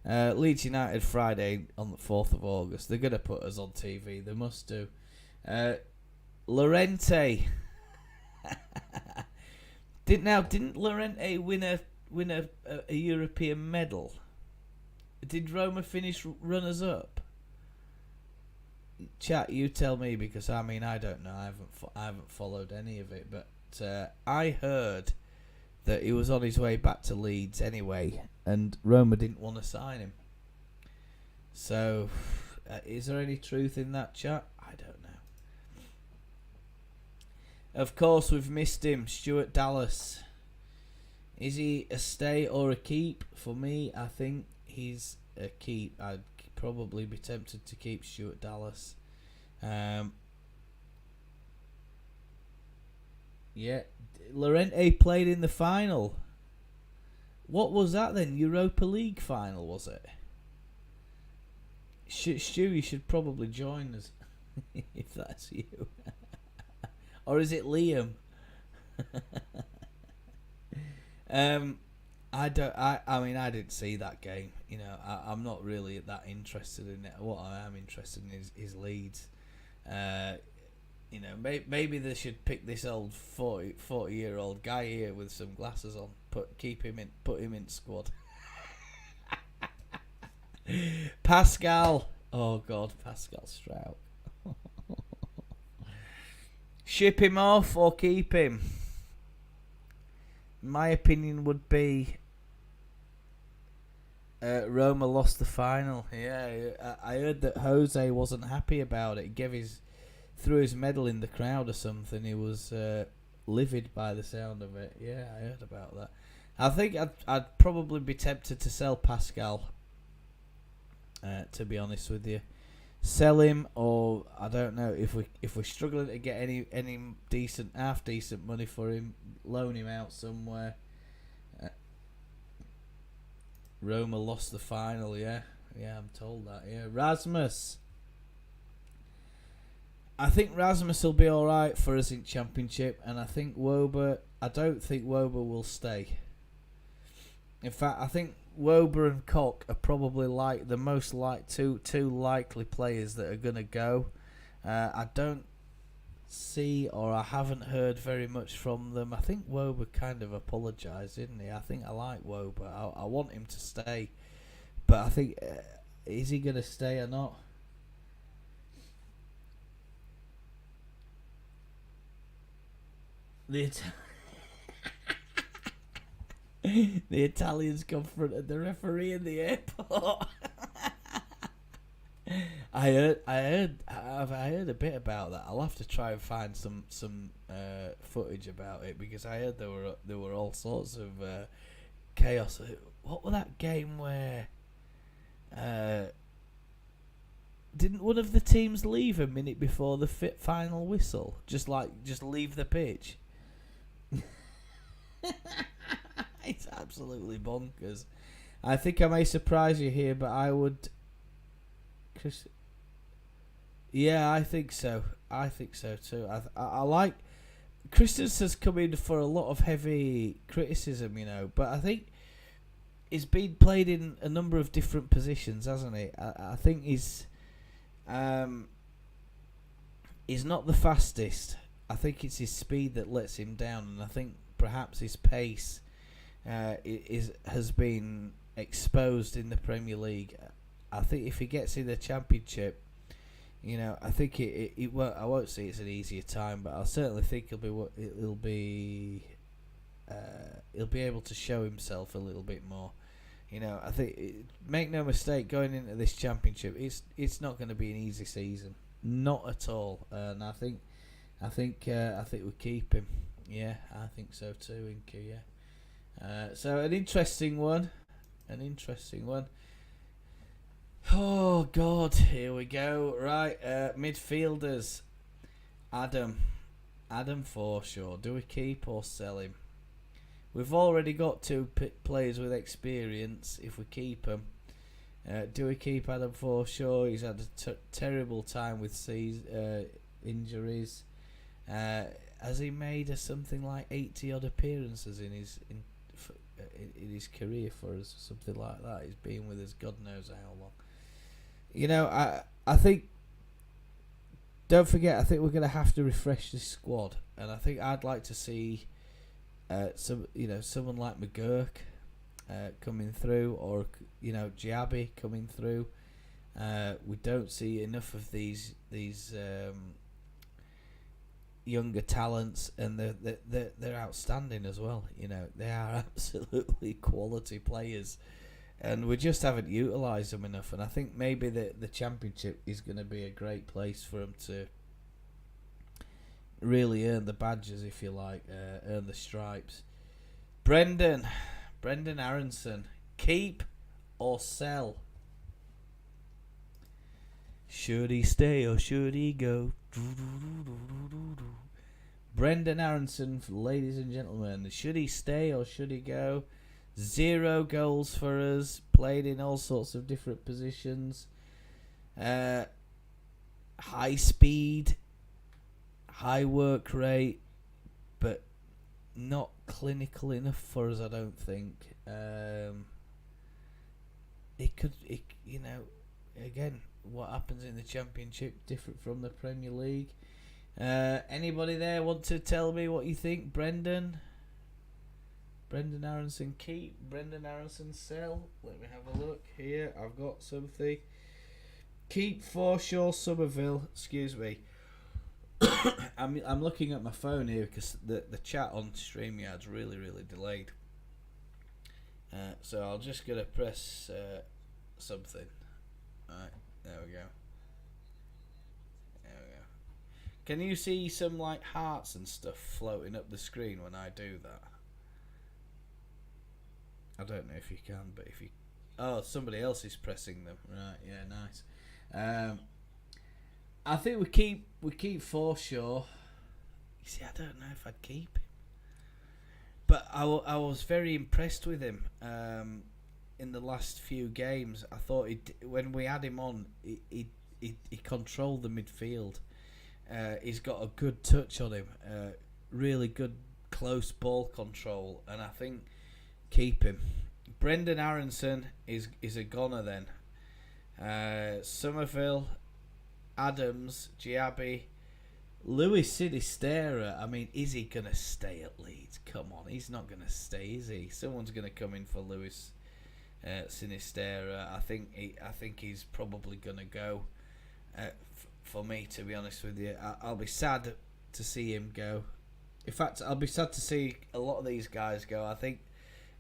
Leeds United Friday on the 4th of August. They're going to put us on TV. They must do. Llorente. Didn't Llorente win a European medal? Did Roma finish runners-up? Chat, you tell me, because I don't know. I haven't followed any of it, but I heard that he was on his way back to Leeds anyway, and Roma didn't want to sign him. So, is there any truth in that, chat? I don't know. Of course, we've missed him, Stuart Dallas. Is he a stay or a keep? For me, I think he's a keep. I'd probably be tempted to keep Stuart Dallas. Yeah, Llorente played in the final. What was that then? Europa League final, was it? Stu, you should probably join us if that's you. Or is it Liam? I didn't see that game. I'm not really that interested in it. What I am interested in is Leeds. Maybe they should pick this old 40-year-old guy here with some glasses on. Put him in squad. Pascal. Oh God, Pascal Strout. Ship him off or keep him? My opinion would be Roma lost the final. Yeah, I heard that Jose wasn't happy about it. He threw his medal in the crowd or something. He was livid by the sound of it. Yeah, I heard about that. I think I'd probably be tempted to sell Pascal. To be honest with you, sell him, or I don't know if we're struggling to get any half decent money for him, loan him out somewhere. Roma lost the final. Yeah, I'm told that. Yeah, Rasmus. I think Rasmus will be all right for us in Championship, and I don't think Wober will stay. In fact, I think Wober and Koch are probably the most two likely players that are going to go. I don't see, or I haven't heard very much from them. I think Wober kind of apologised, didn't he? I think I like Wober. I want him to stay, but I think is he going to stay or not? The Italians confronted the referee in the airport. I heard a bit about that. I'll have to try and find some footage about it, because I heard there were all sorts of chaos. What was that game where didn't one of the teams leave a minute before the final whistle? Just leave the pitch. It's absolutely bonkers. I think I may surprise you here, but I would. Yeah, I think so. I think so too. I like. Christensen has come in for a lot of heavy criticism, but I think he's been played in a number of different positions, hasn't he? I think he's not the fastest. I think it's his speed that lets him down, and I think perhaps his pace has been exposed in the Premier League. I think if he gets in the Championship, I think it won't. I won't say it's an easier time, but I certainly think he'll be able to show himself a little bit more. I think make no mistake, going into this Championship, it's not going to be an easy season, not at all. And I think we keep him. Yeah, I think so too, Inky. Yeah. So an interesting one. Oh God, here we go. Right, midfielders. Adam Forshaw. Do we keep or sell him? We've already got two players with experience. If we keep them, do we keep Adam Forshaw? He's had a terrible time with injuries. Has he made something like 80 odd appearances in his career for us, something like that? He's been with us God knows how long. I think. Don't forget, I think we're going to have to refresh this squad, and I think I'd like to see someone like McGurk coming through, or Giabi coming through. We don't see enough of these younger talents, and they're outstanding as well. They are absolutely quality players, and we just haven't utilised them enough. And I think maybe the Championship is going to be a great place for them to really earn the badges, if you like, earn the stripes. Brendan Aronson, keep or sell? Should he stay or should he go? Brendan Aronson, ladies and gentlemen, should he stay or should he go? 0 goals for us, played in all sorts of different positions. High speed, high work rate, but not clinical enough for us, I don't think. Again, what happens in the Championship different from the Premier League. Anybody there want to tell me what you think? Brendan Aronson keep, Brendan Aronson sell. Let me have a look here. I've got something. Keep Forshaw Somerville. Excuse me. I'm looking at my phone here because the chat on StreamYard's really delayed. So I'll just gonna press something. Alright, there we go. Can you see some like hearts and stuff floating up the screen when I do that? I don't know if you can, but if you... Oh, somebody else is pressing them. Right, yeah, nice. I think we keep Forshaw. You see, I don't know if I'd keep him. But I was very impressed with him in the last few games. I thought when we had him on, he controlled the midfield. He's got a good touch on him. Really good close ball control, and I think keep him. Brendan Aronson is a goner then. Somerville, Adams, Giabi, Luis Sinisterra. I mean, is he gonna stay at Leeds? Come on, he's not gonna stay, is he? Someone's gonna come in for Luis Sinisterra. I think he's probably gonna go. For me, to be honest with you, I'll be sad to see him go. In fact, I'll be sad to see a lot of these guys go. I think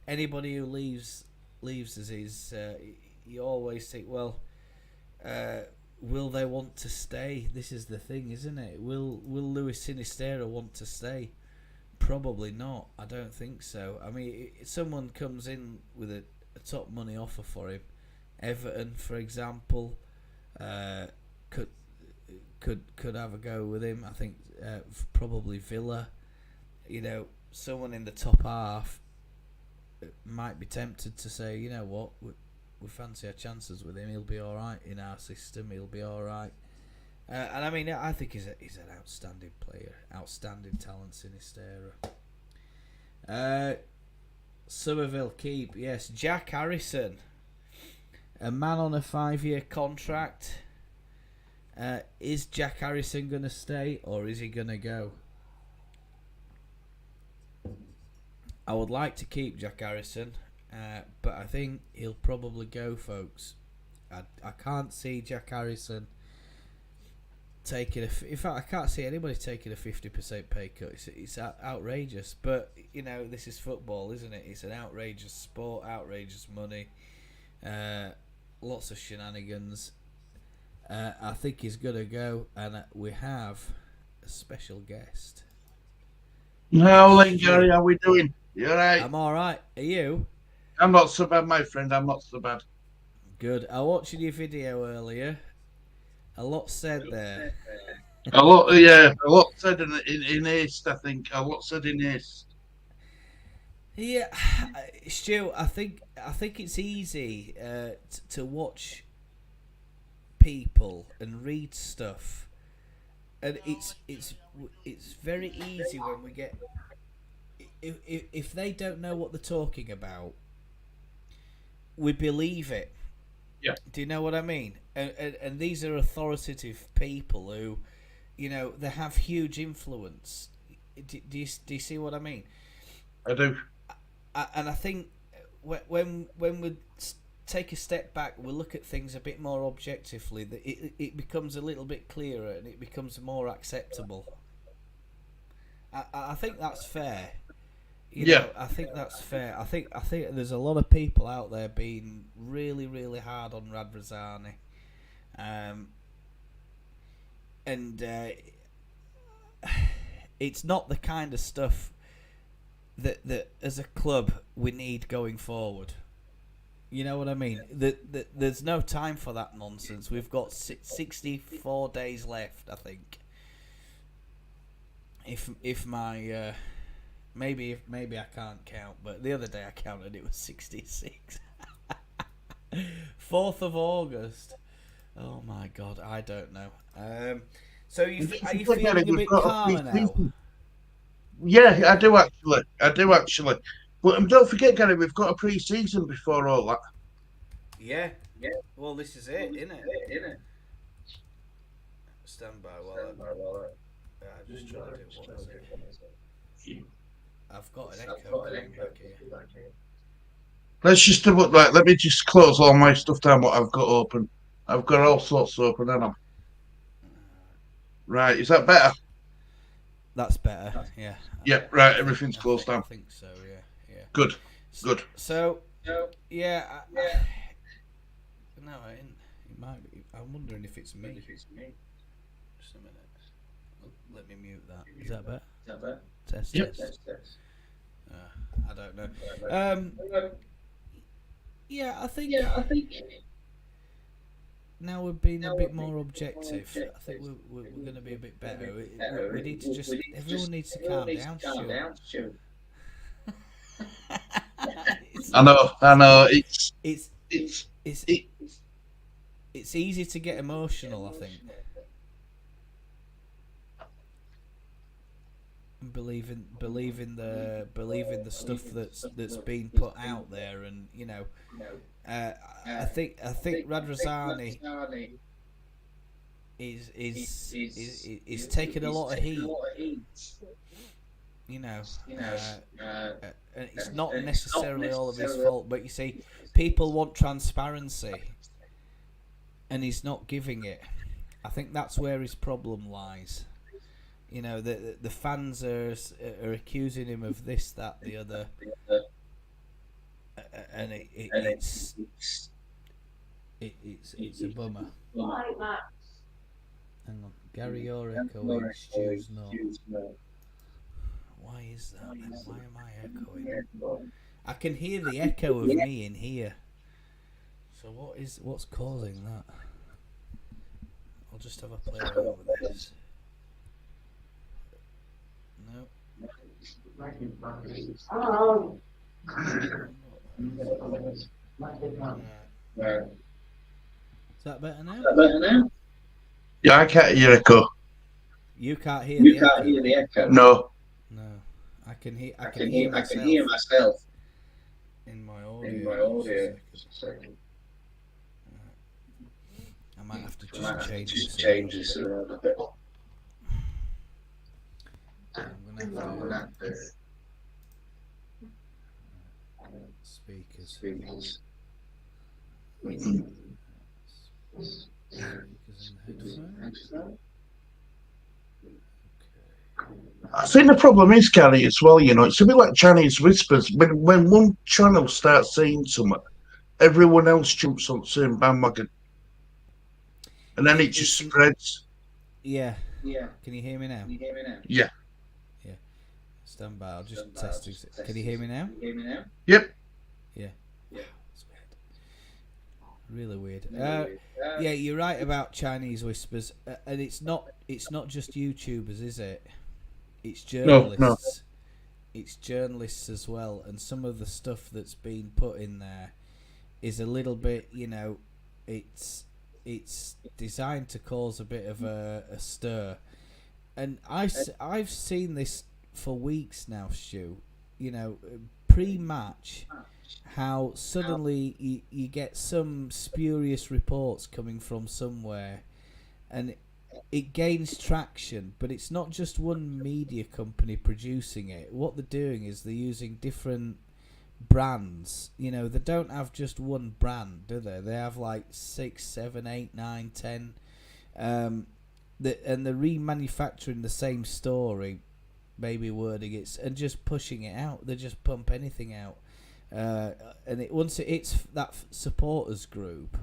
anybody who leaves us is you always think, well, will they want to stay? This is the thing, isn't it? Will Luis Sinisterra want to stay? Probably not. I don't think so. I mean, if someone comes in with a top money offer for him, Everton, for example, could have a go with him. I think probably Villa. Someone in the top half might be tempted to say, you know what, we fancy our chances with him. He'll be all right in our system. He'll be all right. And I mean, I think he's an outstanding player, outstanding talent, Sinistera. Somerville keep, yes. Jack Harrison, a man on a 5-year contract. Is Jack Harrison going to stay or is he going to go? I would like to keep Jack Harrison, but I think he'll probably go, folks. I can't see Jack Harrison taking in fact, I can't see anybody taking a 50% pay cut. It's outrageous, but this is football, isn't it? It's an outrageous sport, outrageous money, lots of shenanigans. I think he's gonna go, and we have a special guest. How Gary, how we doing? You alright? I'm alright. Are you? I'm not so bad, my friend. I'm not so bad. Good. I watched your video earlier. A lot said there. A lot said in haste, I think. A lot said in haste. Yeah, Stu, I think it's easy to watch people and read stuff, and it's very easy when we get if they don't know what they're talking about, we believe it. Yeah. Do you know what I mean? And these are authoritative people who, they have huge influence. Do you see what I mean? I do. And I think when we take a step back, we look at things a bit more objectively, that it becomes a little bit clearer and it becomes more acceptable. I think that's fair. I think that's fair. I think there's a lot of people out there being really, really hard on Radrizzani, and it's not the kind of stuff that as a club we need going forward. You know what I mean? There's no time for that nonsense. We've got 64 days left, I think. If my maybe I can't count, but the other day I counted, it was 66. 4th of August. Oh my God, I don't know. So are you feeling a bit calmer now? Yeah, I do actually. But don't forget, Gary, we've got a pre-season before all that. Yeah. Well, this is it, isn't it? Stand by while I just try to do what is it? I've got an echo coming back here. Let's just do it. Right, let me just close all my stuff down. What I've got open, I've got all sorts open, haven't I? Right, is that better? That's better. Yeah. Yeah. Right. Everything's closed down. I think so. Yeah. Good. So yeah. No, it might be. I'm wondering if it's me. Just a minute. Let me mute that. Is that better? Test. I don't know. Yeah, I think now we're being a bit more objective. I think we're going to be a bit better. We need to just. Everyone needs to calm down, Stu. I know. It's easy to get emotional, I think. Believing the stuff that's being put out there, and I think Radrizzani is taking a lot of heat. And it's not necessarily all of his fault, but you see, people want transparency, and he's not giving it. I think that's where his problem lies. The fans are accusing him of this, that, the other, and it's a bummer. Hang on, Gary, you're echoing. Stu's not. Why is that? Why am I echoing? I can hear the echo of me in here. So what's causing that? I'll just have a play around with this. No. Right. Is that better now? Yeah, I can't hear echo. You can't hear the echo? No. No. I can hear myself in my audio. Just a second. I might have to just change this around a bit. I'm gonna have to speakers in headphones. I think the problem is, Gary, as well, you know, it's a bit like Chinese whispers. When one channel starts saying something, everyone else jumps on the same bandwagon. And then it just spreads. Yeah. Can you hear me now? Yeah. Stand by. I'll just test it. Can you hear me now? Yep. Yeah. It's weird. Really weird. Yeah, you're right about Chinese whispers, and it's not just YouTubers, is it? It's journalists. No. It's journalists as well, and some of the stuff that's been put in there is a little bit, you know, it's designed to cause a bit of a stir, and I've seen this for weeks now, Stu. You know, pre-match, how suddenly you get some spurious reports coming from somewhere, and it gains traction, but it's not just one media company producing it. What they're doing is they're using different brands. You know, they don't have just one brand, do they? They have like 6, 7, 8, 9, 10, and they're remanufacturing the same story, maybe wording it and just pushing it out. They just pump anything out, and once it hits that supporters group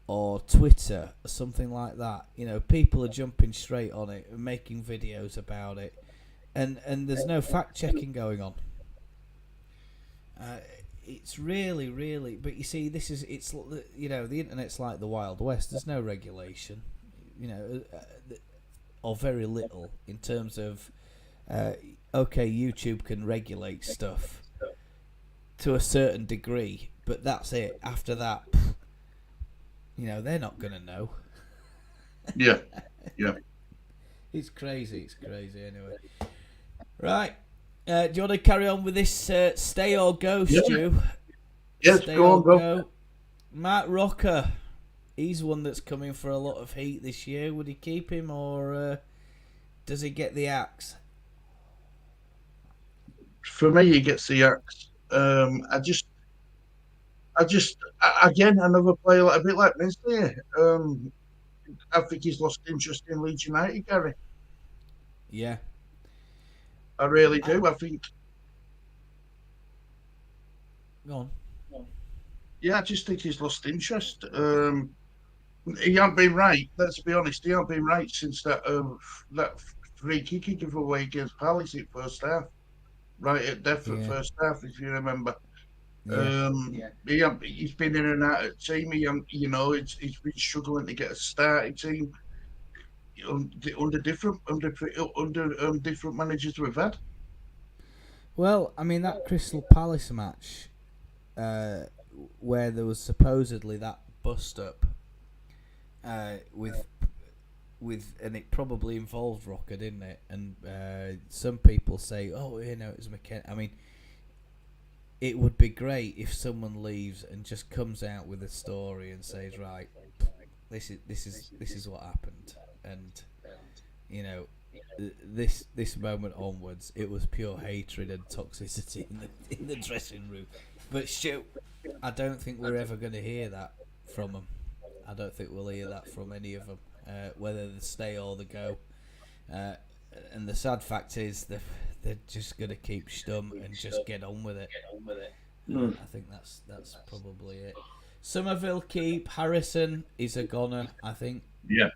or Twitter or something like that, you know, people are jumping straight on it and making videos about it, and there's no fact checking going on. It's really, but you see, it's you know, the internet's like the Wild West. There's no regulation, you know, or very little in terms of. Okay, YouTube can regulate stuff to a certain degree, but that's it. After that, you know, they're not going to know. Yeah. It's crazy anyway. Right. Do you want to carry on with this stay or go, Stu? Yes, stay go or on, go. Matt Rocker. He's one that's coming for a lot of heat this year. Would he keep him, or does he get the axe? For me, he gets the axe. Again, another player a bit like Minsley. I think he's lost interest in Leeds United, Gary. Yeah. I really do. I think. Go on. Yeah, I just think he's lost interest. He hasn't been right. Let's be honest. He hasn't been right since that free kick he gave away against Palace in first half. Right at death at first half, if you remember. He's been in and out of the team. You know, he's been struggling to get a starting team under different managers we've had. Well, I mean, that Crystal Palace match, where there was supposedly that bust up, with and it probably involved Rocker, didn't it? And some people say, oh, you know, it was McKenna. I mean, it would be great if someone leaves and just comes out with a story and says, right, this is what happened, and you know, this moment onwards, it was pure hatred and toxicity in the dressing room. But shoot, I don't think we're ever going to hear that from them. I don't think we'll hear that from any of them, whether they stay or they go. And the sad fact is they're just going to keep stum and just get on with it. I think that's probably it. Somerville keep. Harrison is a goner, I think. Yeah.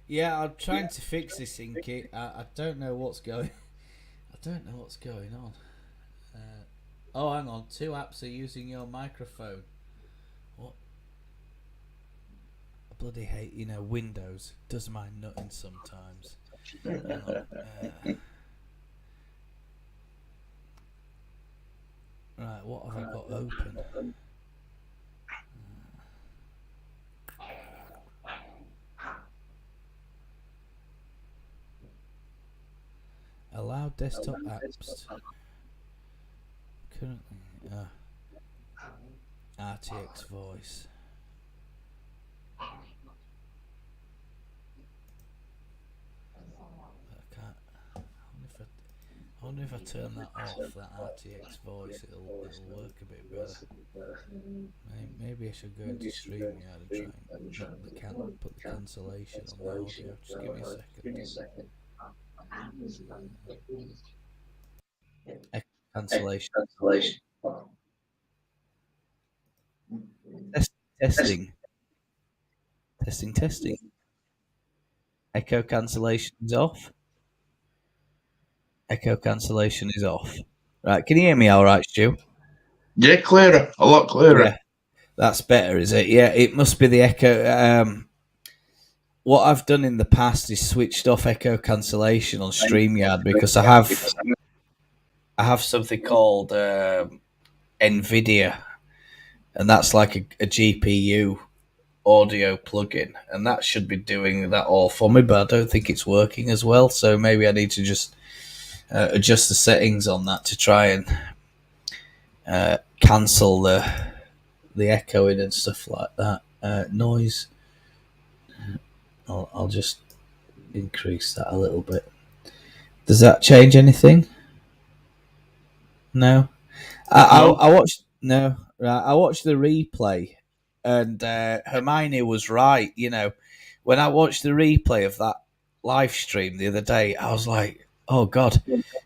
Yeah, I'm trying to fix this, Inky. I don't know what's going. On. Hang on. 2 apps are using your microphone. What? bloody hate, Windows does my nutting sometimes. Right, what have I got open? Allow desktop apps. Currently, RTX voice. I wonder if I turn that off, that RTX voice, it'll work a bit better. Maybe I should go into StreamYard and try and put the cancellation on the audio. Just give me a second. Cancellation. Testing. Echo cancellation is off. Echo cancellation is off. Right, can you hear me all right, Stu? Yeah, clearer. A lot clearer. Yeah, that's better, is it? Yeah, it must be the echo. What I've done in the past is switched off echo cancellation on StreamYard because I have something called NVIDIA, and that's like a GPU audio plugin, and that should be doing that all for me, but I don't think it's working as well, so maybe I need to just adjust the settings on that to try and cancel the echoing and stuff like that. Noise, I'll just increase that a little bit. Does that change anything? No. I watched I watched the replay, and Hermione was right. When I watched the replay of that live stream the other day, I was like, "Oh God!"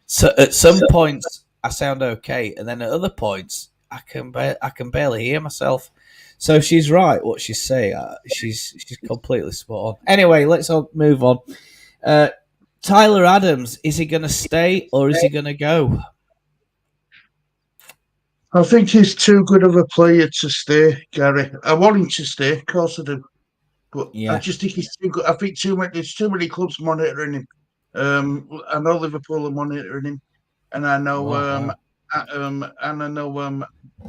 So at some points I sound okay, and then at other points I can barely hear myself. So she's right what she's saying. She's completely spot on. Anyway, let's move on. Tyler Adams, is he going to stay or is he going to go? I think he's too good of a player to stay, Gary. I want him to stay, of course I do. But I just think he's too good. I think there's too many clubs monitoring him. I know Liverpool are monitoring him, and I know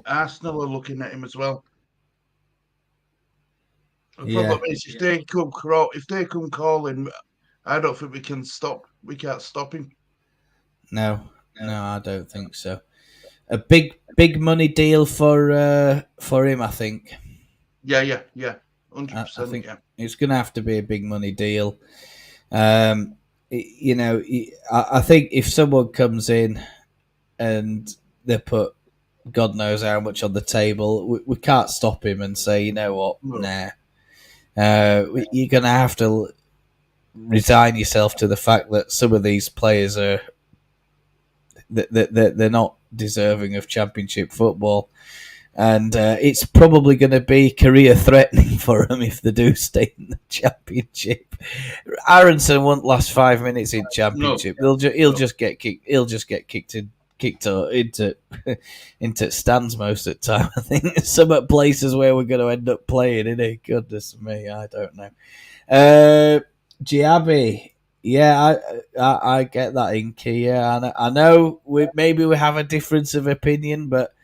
Arsenal are looking at him as well. The problem is if they come calling, I don't think we can't stop him. No, I don't think so. A big money deal for him, I think. Yeah, 100%. I think it's going to have to be a big money deal. I think if someone comes in and they put God knows how much on the table, we can't stop him and say, you know what, nah. You're going to have to resign yourself to the fact that some of these players are they're not deserving of Championship football, and it's probably going to be career threatening for them if they do stay in the Championship. Aronson won't last 5 minutes in Championship. He'll just get kicked. He'll just get kicked into stands most of the time. I think some at places where we're going to end up playing. Innit? Goodness me, I don't know. Giabi. Yeah, I get that, Inky. Yeah, I know we have a difference of opinion, but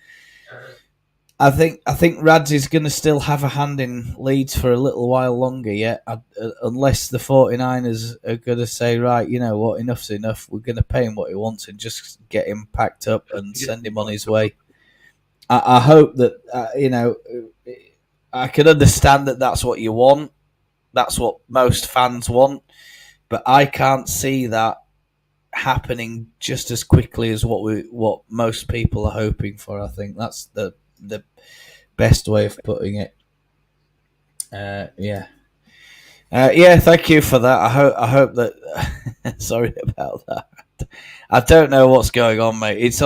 I think Rads is going to still have a hand in Leeds for a little while longer yet, unless the 49'ers are going to say, right, you know what, enough's enough. We're going to pay him what he wants and just get him packed up and send him on his way. I hope that I can understand that that's what you want. That's what most fans want. But I can't see that happening just as quickly as what most people are hoping for. I think that's the best way of putting it. Thank you for that. I hope that. Sorry about that. I don't know what's going on, mate. It's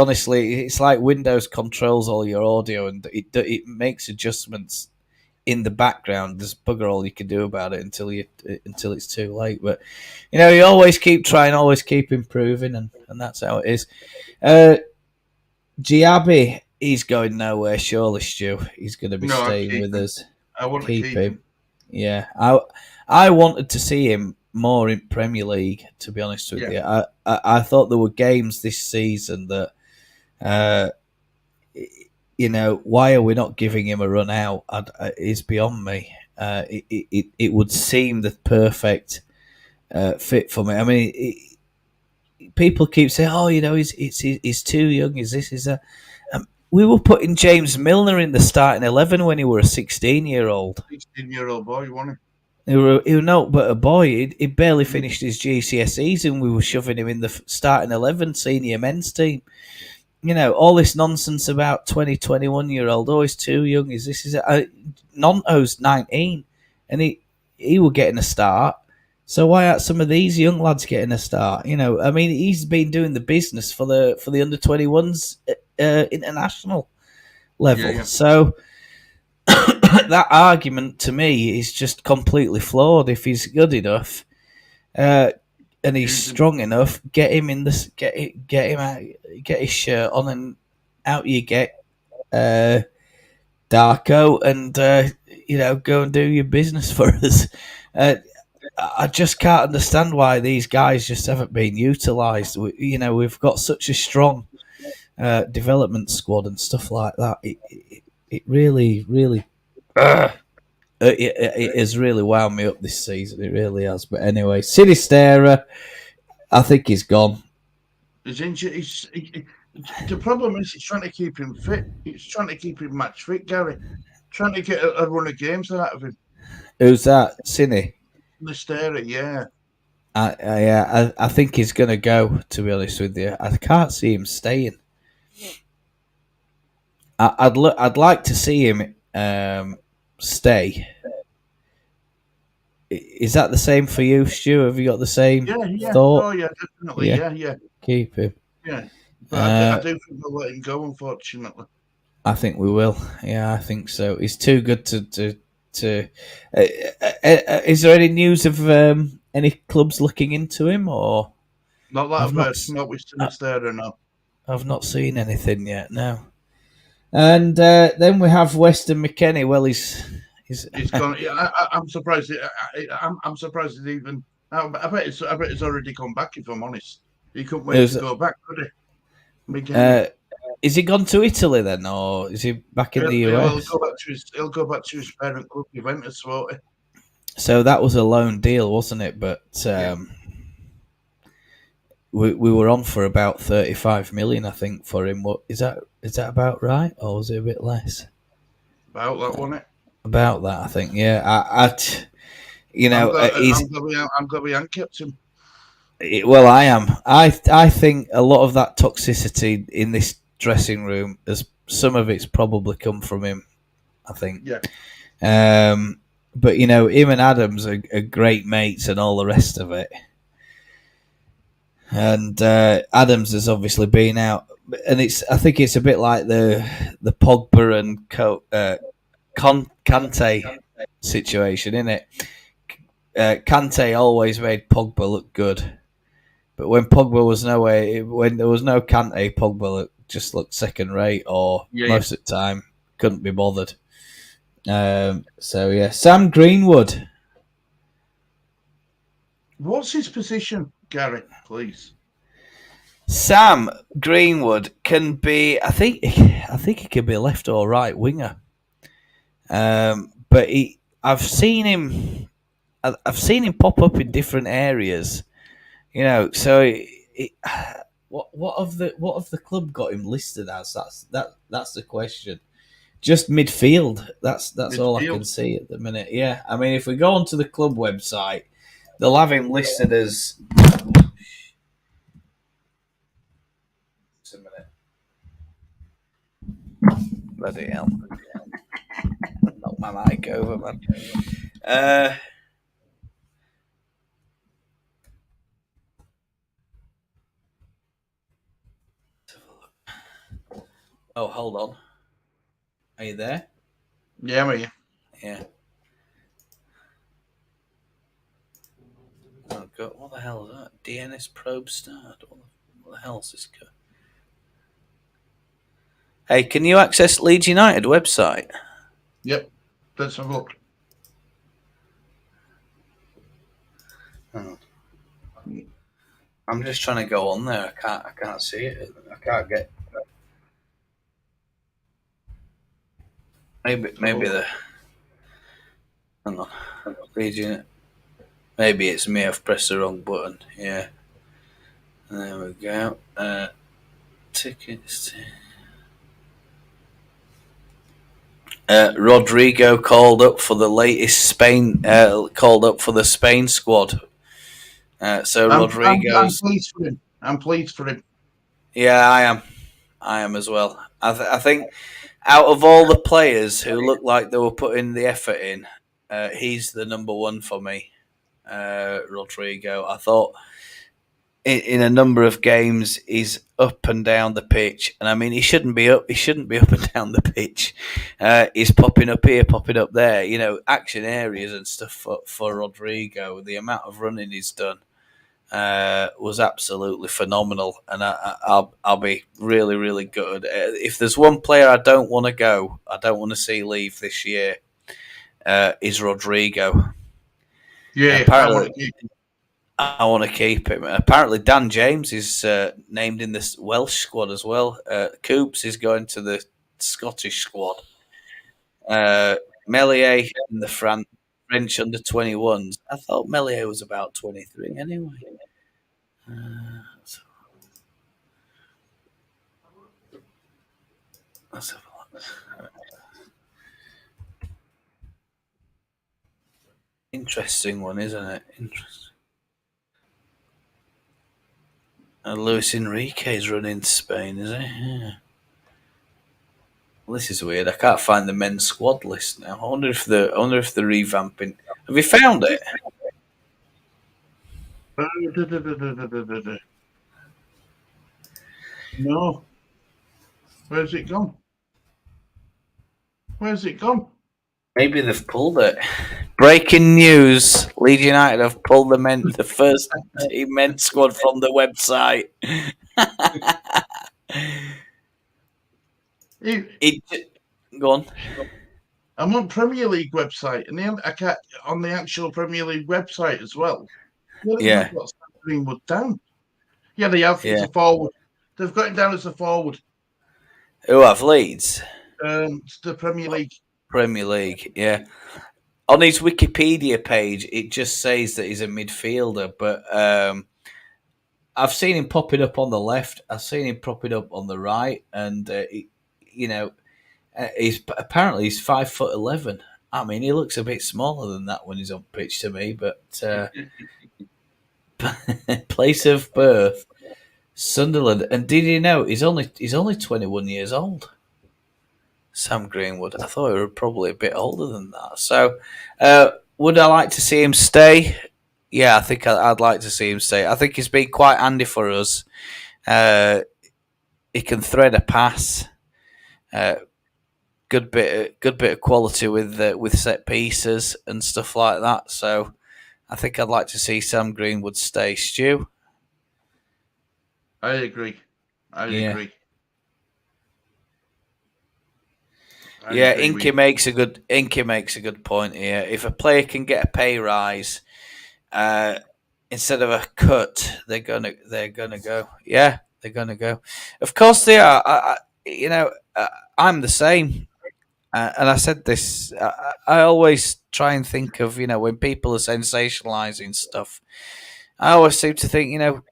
like Windows controls all your audio and it makes adjustments in the background. There's bugger all you can do about it until it's too late. But you always keep trying, always keep improving, and that's how it is. Giabi, he's going nowhere, surely, Stu. He's going to be staying with us. I want to keep him. Yeah, I wanted to see him more in Premier League. To be honest with you, I thought there were games this season that, uh, why are we not giving him a run out? Is beyond me. It would seem the perfect fit for me. I mean, people keep saying, "Oh, he's too young. Is this? Is that?" We were putting James Milner in the starting 11 when he were a 16-year-old. 16-year-old boy, wasn't He was not but a boy. He barely finished his GCSEs, and we were shoving him in the starting 11 senior men's team. All this nonsense about 20, 21-year-old. Oh, he's too young. Is this? Is it? Nonto's 19, and he will getting a start. So why aren't some of these young lads getting a start? I mean, he's been doing the business for the under 21s international level. Yeah. So that argument to me is just completely flawed. If he's good enough, and he's strong enough, get him in this, get him out, get his shirt on, and out you get, Darko, and go and do your business for us. I just can't understand why these guys just haven't been utilised. We've got such a strong development squad and stuff like that. It really, really, it has really wound me up this season. It really has. But anyway, Sinistera, I think he's gone. He's injured. The problem is he's trying to keep him fit. He's trying to keep him match fit, Gary. Trying to get a run of games out of him. Who's that? Sinny? Sinistera, yeah. I think he's going to go, to be honest with you. I can't see him staying. I'd like to see him stay. Is that the same for you, Stu? Have you got the same thought? Oh, yeah, definitely. Yeah. Keep him. Yeah. But I do think we'll let him go, unfortunately. I think we will. Yeah, I think so. He's too good to. Is there any news of any clubs looking into him, or not that I've heard? Not with Sinistera, no. I've not seen anything yet. No. And then we have Weston McKennie. Well, he's gone. I'm surprised. I'm surprised he's even. I bet it's already come back. If I'm honest, he couldn't wait to go back, could he? McKennie. Is he gone to Italy then, or is he back in the US? He'll go back to his parent club, Juventus, won't he? So that was a loan deal, wasn't it? But we were on for about 35 million, I think, for him. What is that about right, or was it a bit less? About that, wasn't it? About that, I think. Yeah, I'm glad we unkept him. Well, I am. I think a lot of that toxicity in this dressing room, some of it's probably come from him, I think. Yeah. But him and Adams are great mates and all the rest of it. And Adams has obviously been out, and I think it's a bit like the Pogba and Kante situation, isn't it? Kante always made Pogba look good, but when Pogba was when there was no Kante, Pogba just looked second rate, or most of the time couldn't be bothered. Sam Greenwood. What's his position, Gary? Please. Sam Greenwood can be. I think he can be a left or right winger. But I've seen him pop up in different areas. So what of the club got him listed as? That's the question. Just midfield. That's midfield. All I can see at the minute. Yeah, I mean, if we go onto the club website, they'll have him listed as. Just a minute. Bloody hell! Knock my mic over, man. Oh, hold on. Are you there? Yeah, I'm here. Yeah. Oh God! What the hell is that? DNS probe start. What the hell is this? Hey, can you access Leeds United website? Yep. Let's have a look. Oh. I'm just trying to go on there. I can't see it. I can't get. Maybe the. Hang on. Region. Maybe it's me. I've pressed the wrong button. Yeah. There we go. Tickets. Rodrigo called up for the latest Spain. Called up for the Spain squad. So Rodrigo's. I'm pleased for him. I'm pleased for him. Yeah, I am. I am as well. I think out of all the players who looked like they were putting the effort in, he's the number one for me. Rodrigo. I thought in a number of games he's up and down the pitch, and I mean he shouldn't be up. He shouldn't be up and down the pitch. He's popping up here, popping up there. You know, action areas and stuff for Rodrigo. The amount of running he's done was absolutely phenomenal, and I'll be really, really good. If there's one player I don't want to see leave this year, is Rodrigo. Yeah, apparently, I want to keep him. Apparently, Dan James is named in the Welsh squad as well. Coops is going to the Scottish squad. Melier in the French under 21s. I thought Melier was about 23 anyway. Let's have a look. Interesting one, isn't it? Interesting. Luis Enrique's running Spain, is he? Yeah. Well, this is weird. I can't find the men's squad list now. I wonder if they're revamping. Have you found it? No. Where's it gone? Where's it gone? Maybe they've pulled it. Breaking news: Leeds United have pulled the first team men's squad from the website. Go on. I'm on Premier League website, and I can't on the actual Premier League website as well. Yeah. Got Greenwood down. Yeah, they have. It's a forward. They've got him down as a forward. Who have Leeds? The Premier League. Premier League, yeah. On his Wikipedia page, it just says that he's a midfielder, but I've seen him popping up on the left. I've seen him popping up on the right, and he's 5'11". I mean, he looks a bit smaller than that when he's on pitch to me, but place of birth, Sunderland. And did you know he's only 21 years old? Sam Greenwood. I thought he was probably a bit older than that. So, would I like to see him stay? Yeah, I think I'd like to see him stay. I think he's been quite handy for us. He can thread a pass. Good bit of quality with set pieces and stuff like that. So, I think I'd like to see Sam Greenwood stay. Stu? I agree. I agree. Yeah, Inky makes a good point here. If a player can get a pay rise instead of a cut, they're gonna go. Yeah, they're gonna go. Of course they are. I'm the same, and I said this. I always try and think of when people are sensationalizing stuff. I always seem to think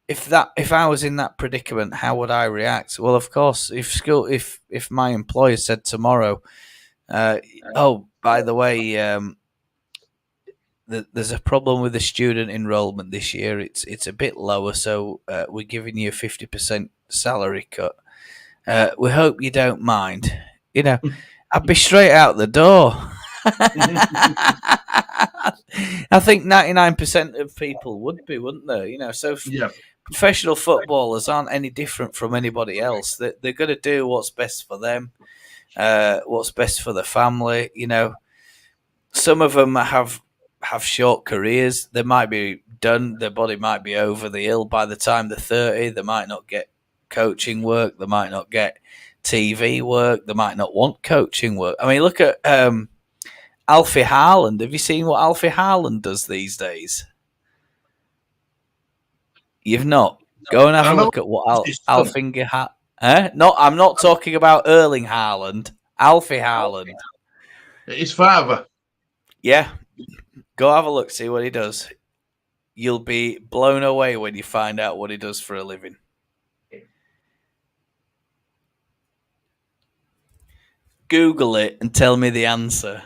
if I was in that predicament, how would I react? Well, of course, if my employer said tomorrow, oh, by the way, there's a problem with the student enrollment this year. It's a bit lower, so we're giving you a 50% salary cut. We hope you don't mind. I'd be straight out the door. I think 99% of people would be, wouldn't they? So professional footballers aren't any different from anybody else. They're going to do what's best for them, what's best for the family. Some of them have short careers. They might be done. Their body might be over the hill by the time they're 30. They might not get coaching work. They might not get TV work. They might not want coaching work. I mean, look at Alfie Haaland. Have you seen what Alfie Haaland does these days? You've not. Go and have I a know look at what his son. Alfinger No, I'm not talking about Erling Haaland. Alfie Haaland. His father. Yeah. Go have a look, see what he does. You'll be blown away when you find out what he does for a living. Google it and tell me the answer.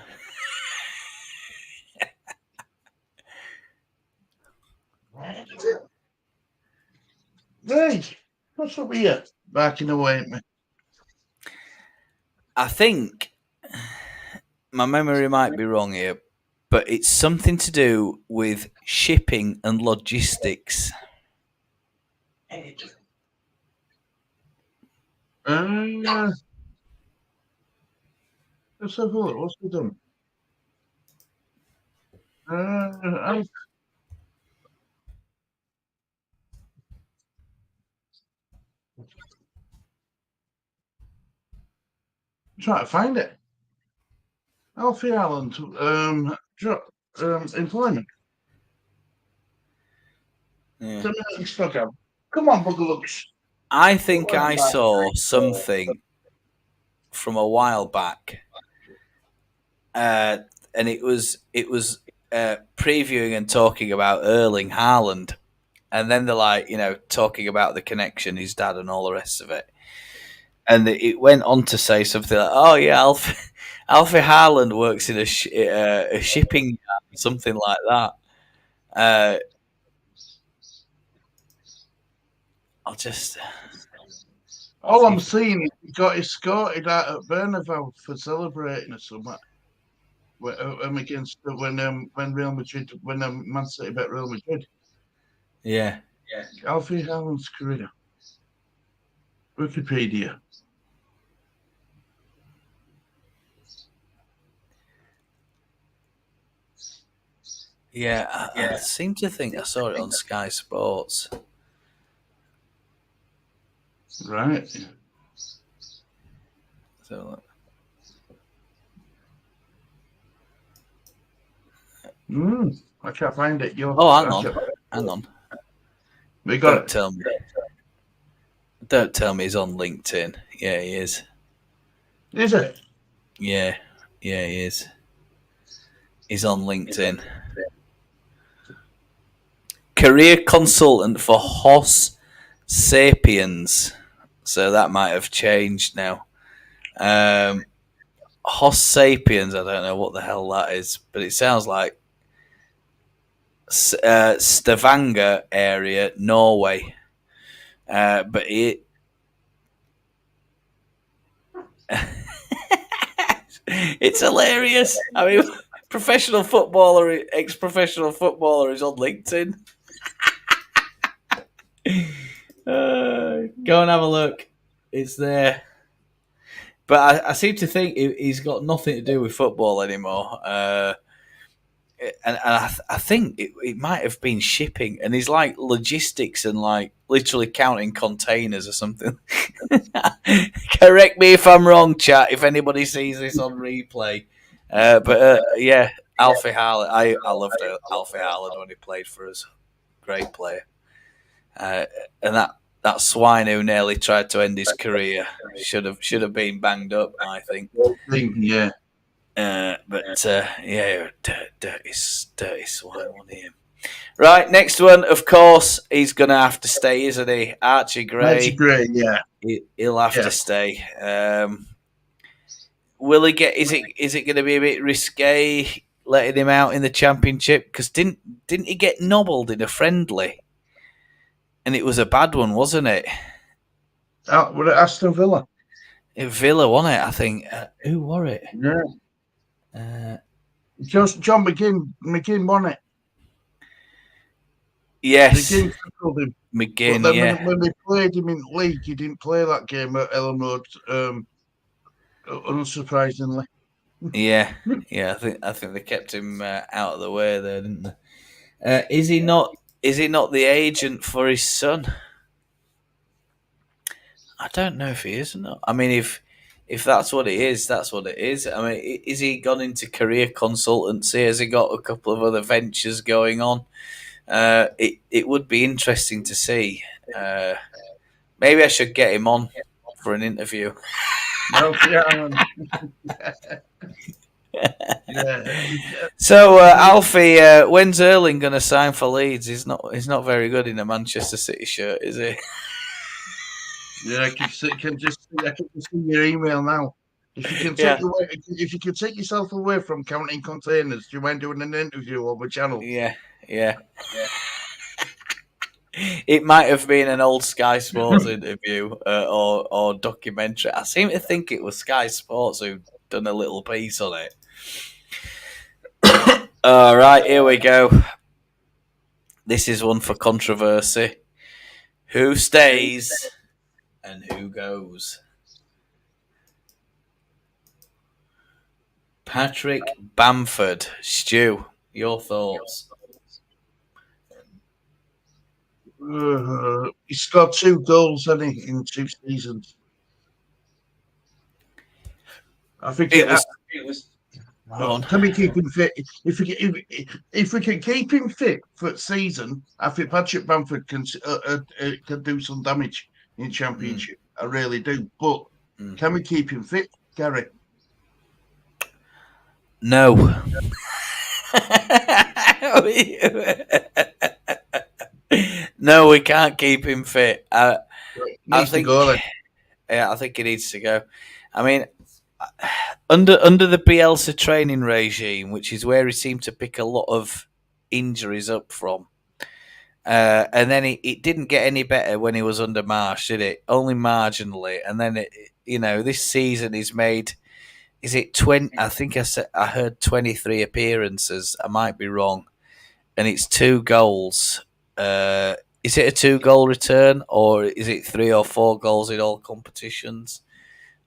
Right. What's up here? Backing away at me. I think my memory might be wrong here, but it's something to do with shipping and logistics. Let's have a look. What's he done? I'm trying to find it. Alfie Allen, employment. Yeah. Come on, Bugalooks. I think I saw something from a while back, and it was previewing and talking about Erling Haaland, and then they're like, talking about the connection, his dad, and all the rest of it, and it went on to say something like, "Oh yeah, Alfie Haaland works in a shipping yard," something like that. I'll just. All I'm seeing is he got escorted out at Bernabeu for celebrating or something. Against when Real Madrid, when Man City bet Real Madrid. Yeah. Alfie Haaland's career. Wikipedia. Yeah, I seem to think I saw it on Sky Sports. Right. So, I can't find it. hang on. We got it. Don't tell me he's on LinkedIn. Yeah, he is. Is it? Yeah, he is. He's on LinkedIn. Career consultant for Hoss Sapiens. So that might have changed now. Hoss Sapiens, I don't know what the hell that is, but it sounds like Stavanger area, Norway. But it it's hilarious. I mean, ex-professional footballer is on LinkedIn. Go and have a look. It's there. But I seem to think he's got nothing to do with football anymore. And I think it might have been shipping, and he's like logistics and like literally counting containers or something. Correct me if I'm wrong, chat. If anybody sees this on replay, yeah, Alfie Haaland. I loved Alfie Haaland when he played for us. Great player, and that swine who nearly tried to end his career should have been banged up, I think. Yeah. Yeah, dirty swine on him. Right, next one, of course, he's going to have to stay, isn't he? Archie Gray. Archie Gray, yeah. He'll have to stay. Will he get? Is it going to be a bit risque letting him out in the Championship? Because didn't he get nobbled in a friendly? And it was a bad one, wasn't it? Was it Aston Villa? Villa, wasn't it? I think. Who wore it? Yeah. Just John McGinn won it. Yes. McGinn, yeah. When they played him in league, he didn't play that game at Elland Road, unsurprisingly. Yeah. I think they kept him out of the way there, didn't they? Is he not the agent for his son? I don't know if he is or not. I mean, if that's what it is, that's what it is. I mean, is he gone into career consultancy? Has he got a couple of other ventures going on? It would be interesting to see. Maybe I should get him on for an interview. No, yeah. So, Alfie, when's Erling going to sign for Leeds? He's not very good in a Manchester City shirt, is he? Yeah, I can just see your email now. If you can if you can take yourself away from counting containers, do you mind doing an interview on the channel? Yeah. It might have been an old Sky Sports interview or documentary. I seem to think it was Sky Sports who done a little piece on it. All right, here we go. This is one for controversy. Who stays and who goes? Patrick Bamford. Stu, your thoughts? He scored 2 goals, hasn't he, in 2 seasons? I think it was. Can we keep him fit? If we can keep him fit for the season, I think Patrick Bamford can do some damage in Championship. I really do. But can we keep him fit, Gary? No. No, we can't keep him fit. I think. Yeah, I think he needs to go. I mean, under the Bielsa training regime, which is where he seemed to pick a lot of injuries up from, and then it didn't get any better when he was under Marsh, did it? Only marginally, and then this season he's made. Is it 20? I think I heard 23 appearances. I might be wrong, and it's 2 goals. Is it a 2-goal return, or is it 3 or 4 goals in all competitions?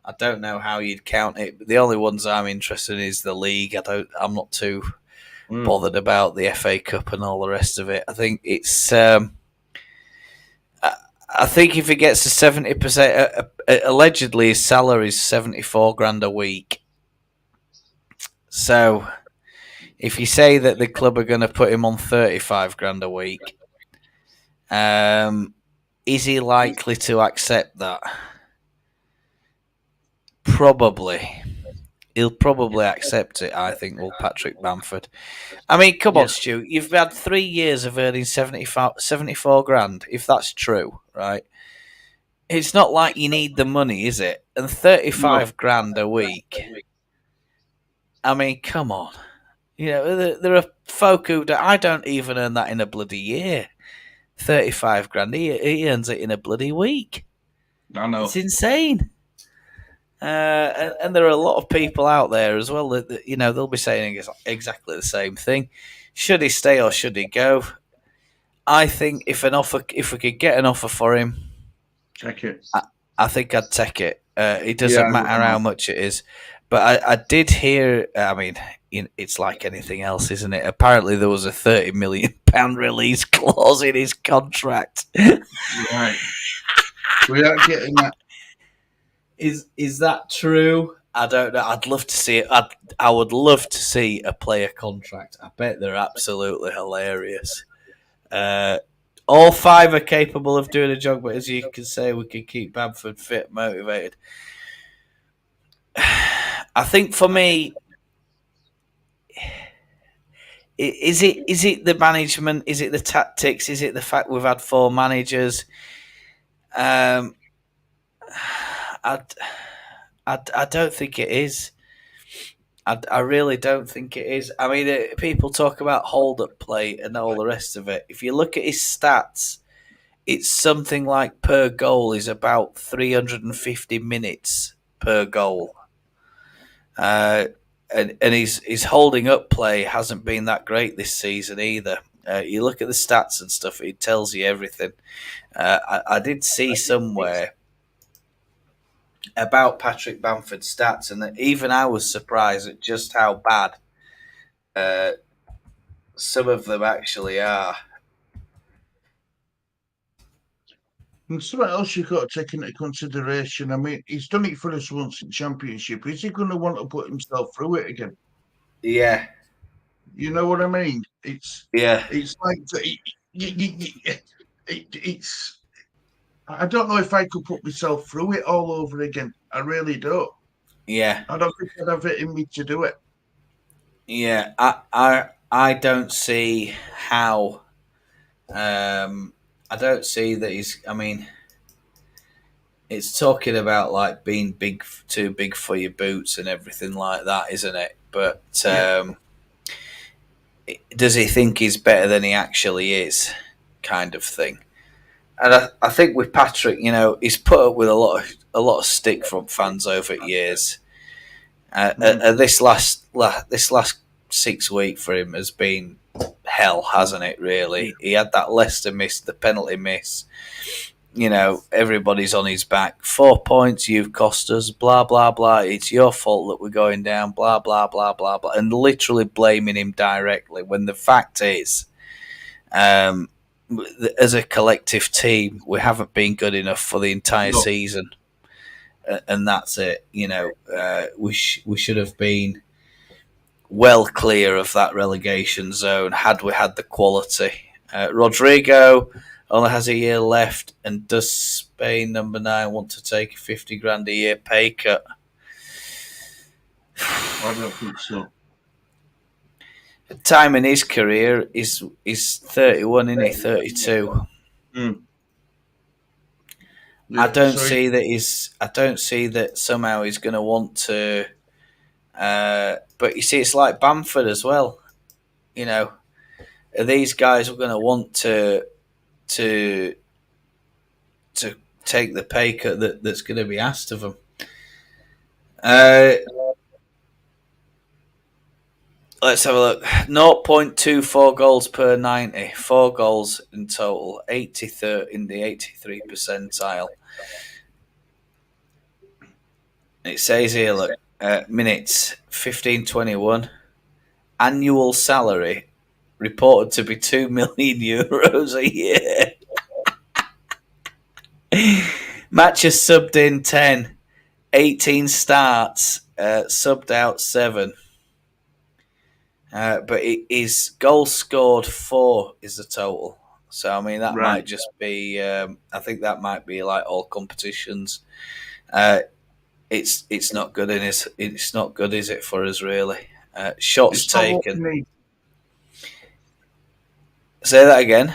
I don't know how you'd count it. But the only ones I'm interested in is the league. I'm not too bothered about the FA Cup and all the rest of it. I think it's. I think if he gets to 70%, allegedly his salary is 74 grand a week. So, if you say that the club are going to put him on 35 grand a week, is he likely to accept that? Probably. He'll probably accept it, I think, will Patrick Bamford. I mean, come on, Stu. You've had 3 years of earning 74 grand, if that's true, right? It's not like you need the money, is it? And 35 grand a week. I mean, come on. There are folk who I don't even earn that in a bloody year. 35 grand. He earns it in a bloody week. I know. It's insane. And there are a lot of people out there as well that they'll be saying exactly the same thing. Should he stay or should he go? I think if we could get an offer for him, take it. I think I'd take it. It doesn't matter how much it is. But I did hear. I mean, it's like anything else, isn't it? Apparently, there was a £30 million release clause in his contract. Right. We aren't getting that. Is that true? I don't know. I'd love to see it. I would love to see a player contract. I bet they're absolutely hilarious. All 5 are capable of doing a job, but as you can say, we can keep Bamford fit, motivated. I think for me, is it the management? Is it the tactics? Is it the fact we've had 4 managers? I don't think it is. I really don't think it is. I mean, people talk about hold-up play and all the rest of it. If you look at his stats, it's something like per goal is about 350 minutes per goal. And his holding up play hasn't been that great this season either. You look at the stats and stuff; it tells you everything. I did see somewhere about Patrick Bamford's stats, and even I was surprised at just how bad some of them actually are. And something else you've got to take into consideration. I mean, he's done it for us once in Championship. Is he going to want to put himself through it again? Yeah. You know what I mean? It's Yeah. like it's. I don't know if I could put myself through it all over again. I really don't. Yeah. I don't think I'd have it in me to do it. Yeah. I don't see how. I don't see that he's. I mean, it's talking about like being big, too big for your boots and everything like that, isn't it? But does he think he's better than he actually is, kind of thing? And I think with Patrick, he's put up with a lot of stick from fans over years. This last 6 week for him has been hell, hasn't it? Really, he had that Leicester miss, the penalty miss. Everybody's on his back. 4 points you've cost us. Blah blah blah. It's your fault that we're going down. Blah blah blah blah blah. And literally blaming him directly when the fact is, as a collective team, we haven't been good enough for the entire season, and that's it. We should have been well clear of that relegation zone had we had the quality. Rodrigo only has a year left, and does Spain number 9 want to take a 50 grand a year pay cut? I don't think so. Time in his career is 31, isn't he? 32. Mm. Yeah, I don't see that somehow he's going to want to. But you see, it's like Bamford as well. Are these guys going to want to take the pay cut that's going to be asked of them? Let's have a look. 0.24 goals per 90. 4 goals in total. 83rd in the 83 percentile. It says here, look, minutes 1521. Annual salary reported to be €2 million a year. Matches subbed in 10. 18 starts. Subbed out 7. But his goals scored 4 is the total. So I mean that might just be. I think that might be like all competitions. It's not good it's not good, is it, for us really? Shots taken. Say that again.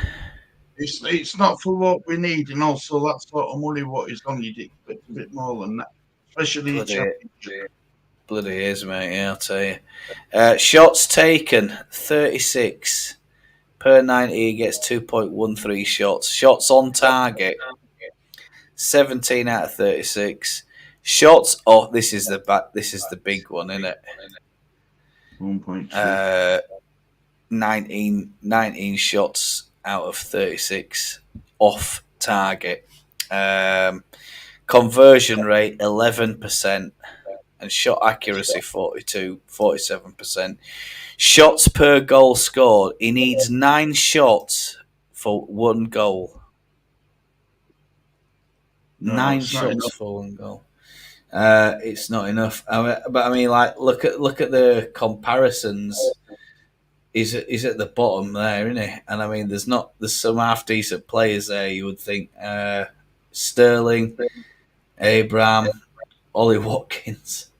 It's not for what we need, and also that sort of money what he's on, you'd expect a bit more than that, especially in Championship. Bloody is, mate. Yeah, I'll tell you. Shots taken 36 per 90. He gets 2.13 shots. Shots on target 17 out of 36. Shots off. This is the big one, isn't it? 1.2. 19 shots out of 36 off target. Conversion rate 11%. And shot accuracy 47%. Shots per goal scored. He needs 9 shots for 1 goal. No, 9 shots for 1 goal. It's not enough. But I mean, like, look at the comparisons. He's at the bottom there, isn't he? And I mean, there's some half decent players there. You would think Sterling, Abraham, Ollie Watkins.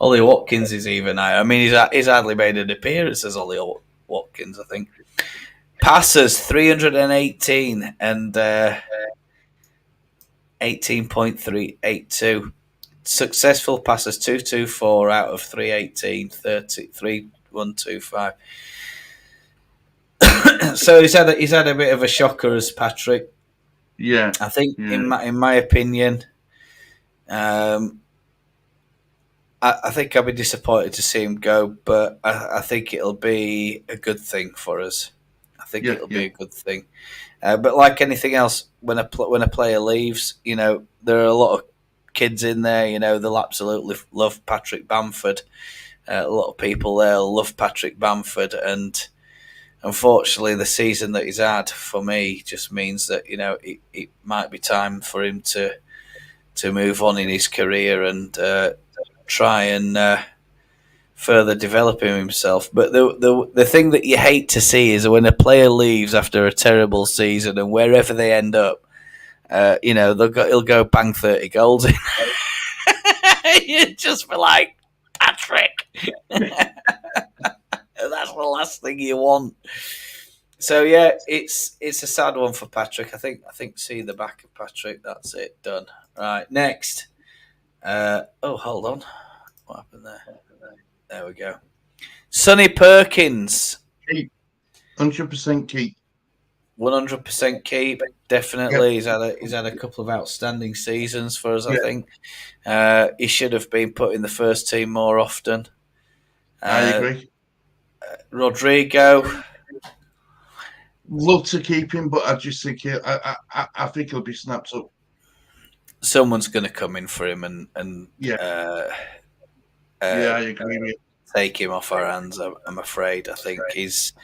Ollie Watkins is even higher. I mean, he's hardly made an appearance as Ollie Watkins, I think. Passes 318 and 18.382. Successful passes 224 out of 318, 3125. So he's had a bit of a shocker as Patrick. Yeah, I think in my opinion. I think I'll be disappointed to see him go, but I think it'll be a good thing for us. I think it'll be a good thing. But like anything else, when a player leaves, there are a lot of kids in there. They'll absolutely love Patrick Bamford. A lot of people there love Patrick Bamford, and unfortunately, the season that he's had for me just means that it might be time for him to move on in his career and try and further developing himself. But the thing that you hate to see is when a player leaves after a terrible season and wherever they end up, he'll go bang 30 goals in. You'd just be like, Patrick. That's the last thing you want. So yeah, it's a sad one for Patrick. I think see the back of Patrick. That's it, done. Right, next. Hold on. What happened there? There we go. Sonny Perkins. Keep. 100% keep. 100% keep. Definitely. Yep. He's had a couple of outstanding seasons for us, I think. He should have been put in the first team more often. I agree. Rodrigo. Love to keep him, but I just think I think he'll be snapped up. Someone's going to come in for him and I agree with you. Take him off our hands. I'm afraid. I think he's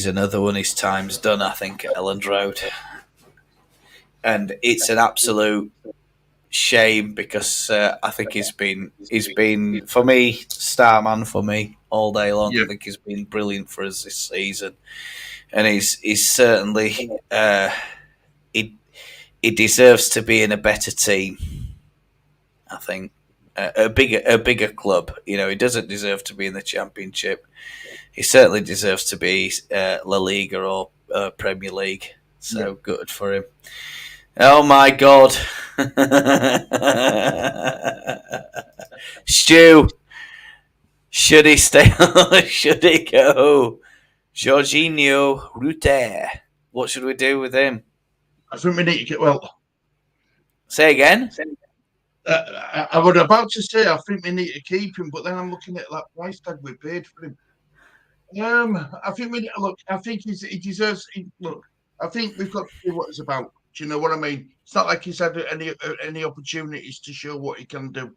another one. His time's done. I think at Elland Road, and it's an absolute shame because I think he's been for me star man for me all day long. I think he's been brilliant for us this season, and he's certainly he deserves to be in a better team. I think a bigger club. He doesn't deserve to be in the Championship. He certainly deserves to be La Liga or Premier League. So good for him. Oh my God, Stu, should he stay? Should he go? Jorginho Rutter. What should we do with him? I think we need to get Say again. I was about to say I think we need to keep him, but then I'm looking at that price tag we paid for him. I think we look. I think he deserves. I think we've got to see what it's about. Do you know what I mean? It's not like he's had any opportunities to show what he can do.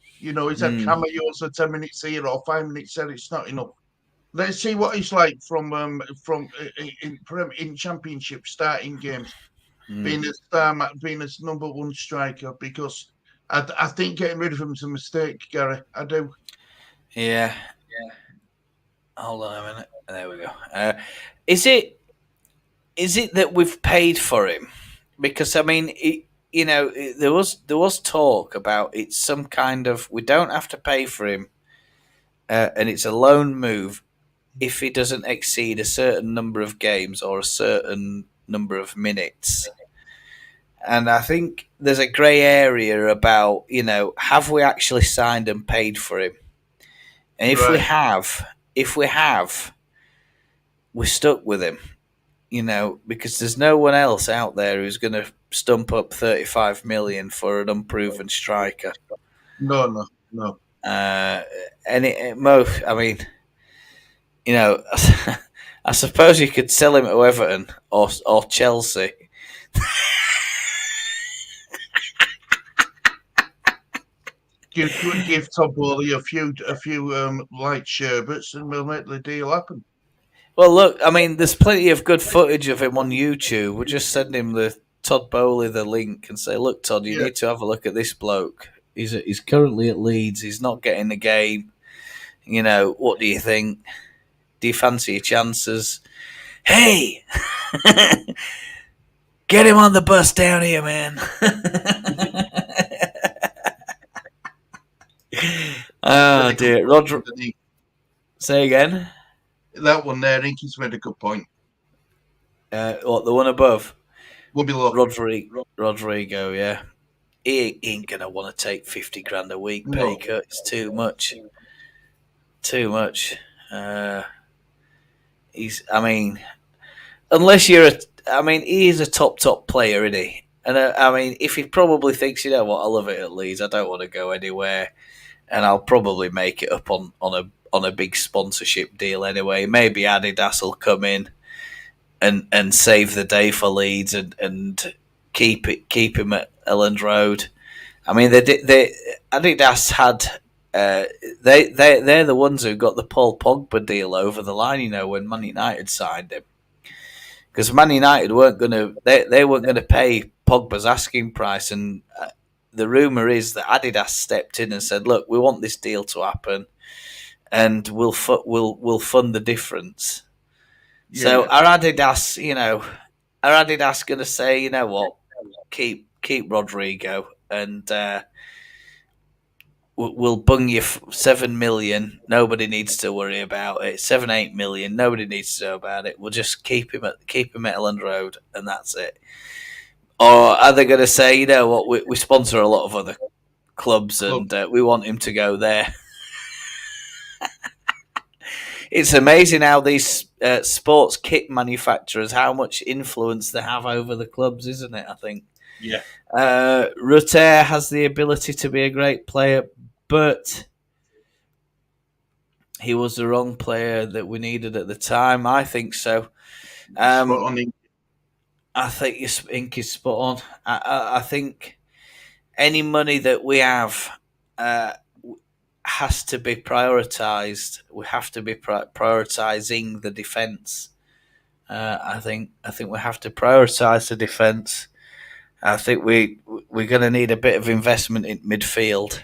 He's had cameos of 10 minutes here or 5 minutes there. It's not enough. Let's see what he's like from in Championship starting games, being a star, being a number one striker. Because I think getting rid of him is a mistake, Gary. I do. Yeah. Hold on a minute. There we go. Is it that we've paid for him? Because I mean, there was talk about it's some kind of we don't have to pay for him, and it's a loan move if he doesn't exceed a certain number of games or a certain number of minutes. And I think there's a grey area about have we actually signed and paid for him? And if we have, we're stuck with him. Because there's no one else out there who's going to stump up 35 million for an unproven striker. No. And I mean, I suppose you could sell him to Everton or Chelsea. Give Todd Bowley a few light sherbets, and we'll make the deal happen. Well, look, I mean, there's plenty of good footage of him on YouTube. We'll just send him Todd Bowley the link and say, look, Todd, you need to have a look at this bloke. He's currently at Leeds. He's not getting the game. What do you think? Do you fancy your chances? Hey! Get him on the bus down here, man. Oh, dear. Roger. Say again? That one there, I think he's made a good point. What, the one above? We'll be low. Rodrigo, yeah. He ain't going to want to take 50 grand a week pay cut. It's too much. Too much. Unless you're he is a top player, isn't he? And if he probably thinks, I love it at Leeds, I don't want to go anywhere, and I'll probably make it up on a big sponsorship deal anyway. Maybe Adidas will come in and save the day for Leeds and keep him at Elland Road. I mean, Adidas had. They're the ones who got the Paul Pogba deal over the line, when Man United signed him, because Man United weren't going to pay Pogba's asking price, and the rumor is that Adidas stepped in and said, "Look, we want this deal to happen. and we'll fund the difference. Yeah, So yeah. are Adidas going to say, you know what, keep Rodrigo, and we'll bung you 7 million. Nobody needs to worry about it. 7-8 million. Nobody needs to know about it. We'll just keep him at Elland Road, and that's it. Or are they going to say, you know what, we sponsor a lot of other clubs, and we want him to go there? It's amazing how these sports kit manufacturers, how much influence they have over the clubs, isn't it? I think. Yeah. Rutter has the ability to be a great player, but he was the wrong player that we needed at the time. I think so. I think your ink is spot on. I think any money that we have has to be prioritised. We have to be prioritising the defence. I think we have to prioritise the defence. I think we're going to need a bit of investment in midfield,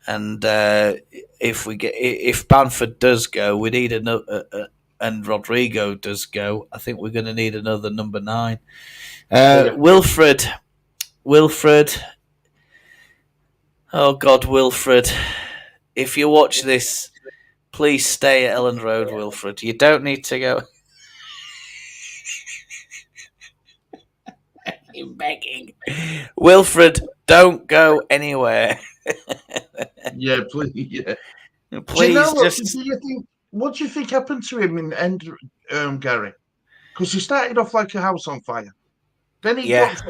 and if Bamford does go, we need another. And Rodrigo does go, I think we're going to need another number 9. Wilfred. Oh God, Wilfred! If you watch this, please stay at Elland Road, Wilfred. You don't need to go. I'm begging, Wilfred. Don't go anywhere. Yeah, please. Yeah. Please, What do you think happened to him in the end, Gary? Because he started off like a house on fire. Then he got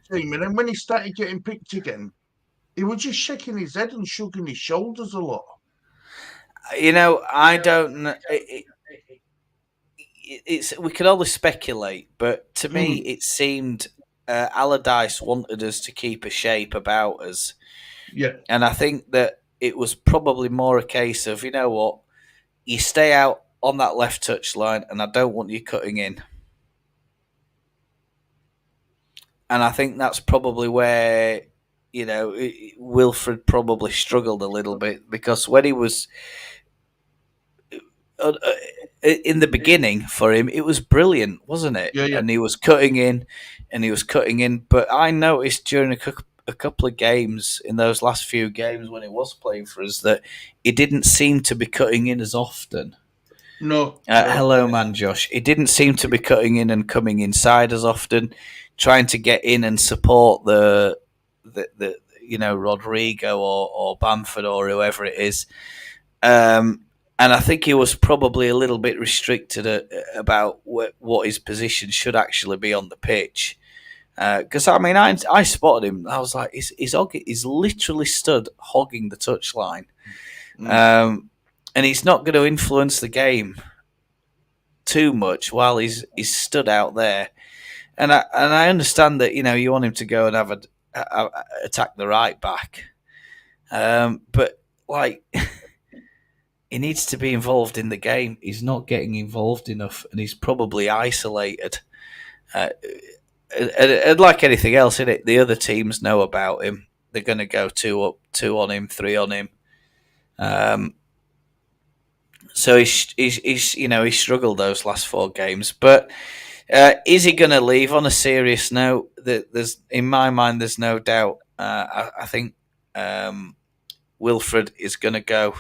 the team, and then when he started getting picked again, he was just shaking his head and shrugging his shoulders a lot. You know, I don't know. We can only speculate, but to me, it seemed Allardyce wanted us to keep a shape about us. Yeah, and I think that it was probably more a case of, you know what, you stay out on that left touch line, and I don't want you cutting in. And I think that's probably where, you know, Wilfred probably struggled a little bit, because when he was in the beginning for him, it was brilliant, wasn't it? Yeah. And he was cutting in, But I noticed during a couple of games in those last few games when he was playing for us that he didn't seem to be cutting in as often. No. Hello, man, Josh. He didn't seem to be cutting in and coming inside as often, trying to get in and support the you know, Rodrigo or Bamford or whoever it is. And I think he was probably a little bit restricted about what his position should actually be on the pitch. Because I mean, I spotted him. I was like, he's literally stood hogging the touchline, and he's not going to influence the game too much while he's stood out there. And I understand that, you know, you want him to go and have attack the right back, but like. He needs to be involved in the game. He's not getting involved enough, and he's probably isolated. And like anything else, innit, the other teams know about him. They're going to go 2 up, 2 on him, 3 on him. So he's you know, he struggled those last 4 games. But is he going to leave? On a serious note, there's, in my mind, there's no doubt. I think Wilfred is going to go.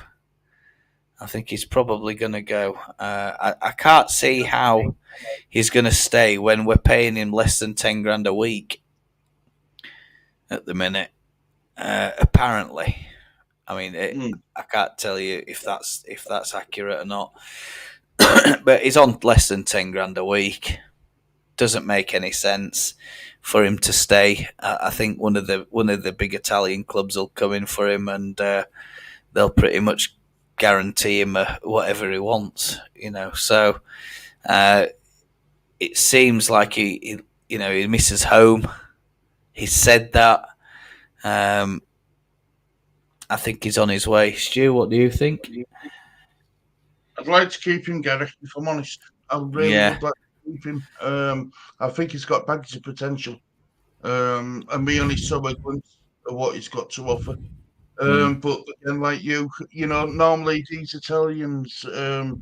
I think he's probably going to go. I can't see how he's going to stay when we're paying him less than 10 grand a week at the minute. Apparently, I mean, I can't tell you if that's accurate or not. But he's on less than 10 grand a week. Doesn't make any sense for him to stay. I think one of the big Italian clubs will come in for him, and they'll pretty much guarantee him whatever he wants, you know. So it seems like he you know, he misses home. He said that. I think he's on his way. Stu, what do you think? I'd like to keep him, Gary, if I'm honest. I really would like to keep him. I think he's got bags of potential. And me only saw a glimpse of what he's got to offer. But again, like normally these Italian sides,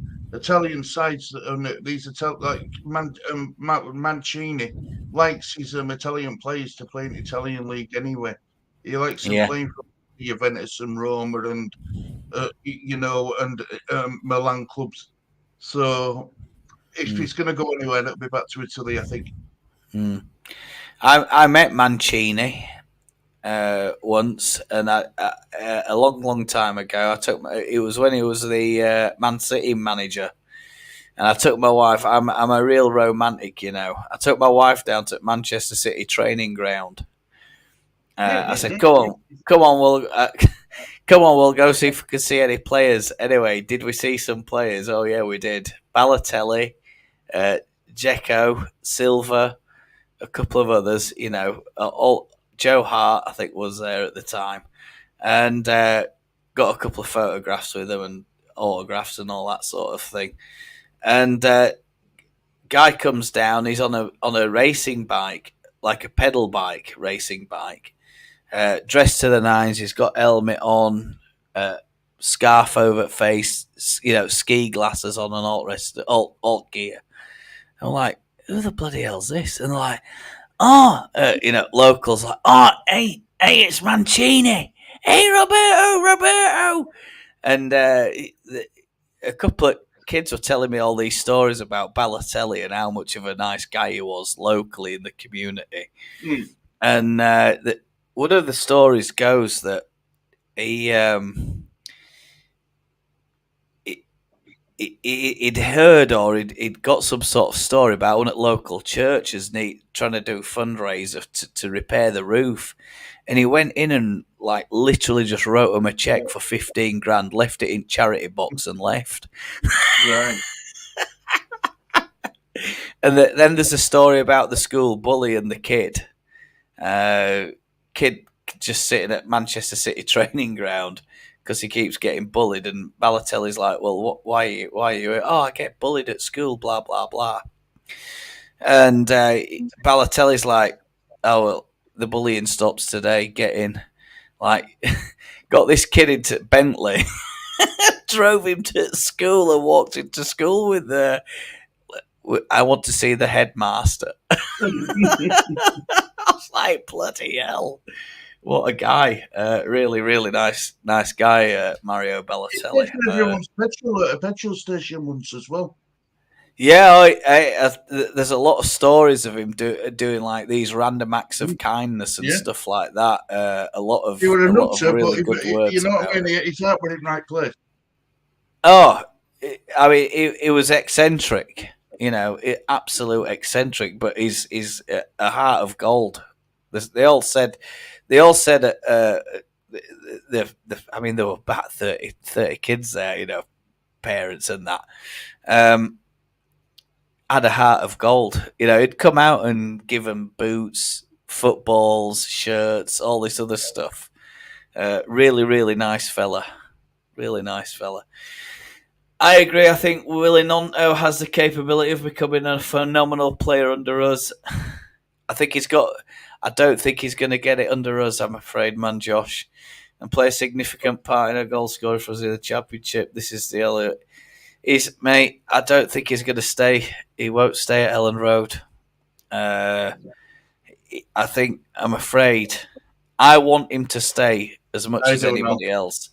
these like Mancini likes his Italian players to play in the Italian league anyway. He likes them Yeah. playing for Juventus and Roma and Milan clubs. So if he's going to go anywhere, it'll be back to Italy, I think. I met Mancini once, and a long time ago. It was when he was the Man City manager, and I took my wife. I'm a real romantic, you know. I took my wife down to Manchester City training ground. I said, come on, we'll go see if we can see any players." Anyway, did we see some players? Oh yeah, we did. Balotelli, Dzeko, Silva, a couple of others. You know, all Joe Hart, I think, was there at the time, and got a couple of photographs with him and autographs and all that sort of thing. And guy comes down. He's on a racing bike, like a pedal bike racing bike. Dressed to the nines, he's got helmet on, scarf over face, ski glasses on, and alt gear. I'm like, who the bloody hell's this? And they're like, locals like, hey, it's Mancini. Hey, Roberto. And a couple of kids were telling me all these stories about Balotelli and how much of a nice guy he was locally in the community. And one of the stories goes that he'd heard or he'd got some sort of story about one at local churches trying to do a fundraiser to repair the roof. And he went in and like literally just wrote him a check for 15 grand, left it in charity box and left. Right. And then there's a story about the school bully and the kid. Kid just sitting at Manchester City training ground because he keeps getting bullied, and Balotelli's like, "Well, why are you? Oh, I get bullied at school, blah blah blah." And Balotelli's like, "Oh well, the bullying stops today. Get in." Like, got this kid into Bentley, drove him to school, and walked into school with I want to see the headmaster. I was like, bloody hell. What a guy. Really, really nice guy, Mario Balotelli. Everyone's petrol at a petrol station once as well. Yeah, there's a lot of stories of him doing like these random acts of kindness and stuff like that. A lot of really good words. You know what I mean? He's not in the right place. Oh, I mean, it was eccentric. You know, absolute eccentric, but he's a heart of gold. They all said, I mean, there were about 30 kids there, you know, parents and that. Had a heart of gold. You know, he'd come out and give them boots, footballs, shirts, all this other stuff. Really, really nice fella. Really nice fella. I agree. I think Willie Gnonto has the capability of becoming a phenomenal player under us. I don't think he's going to get it under us, I'm afraid, man, Josh, and play a significant part in a goal scorer for us in the Championship. This is the other. Mate, I don't think he's going to stay. He won't stay at Elland Road. I'm afraid. I want him to stay as much as anybody else.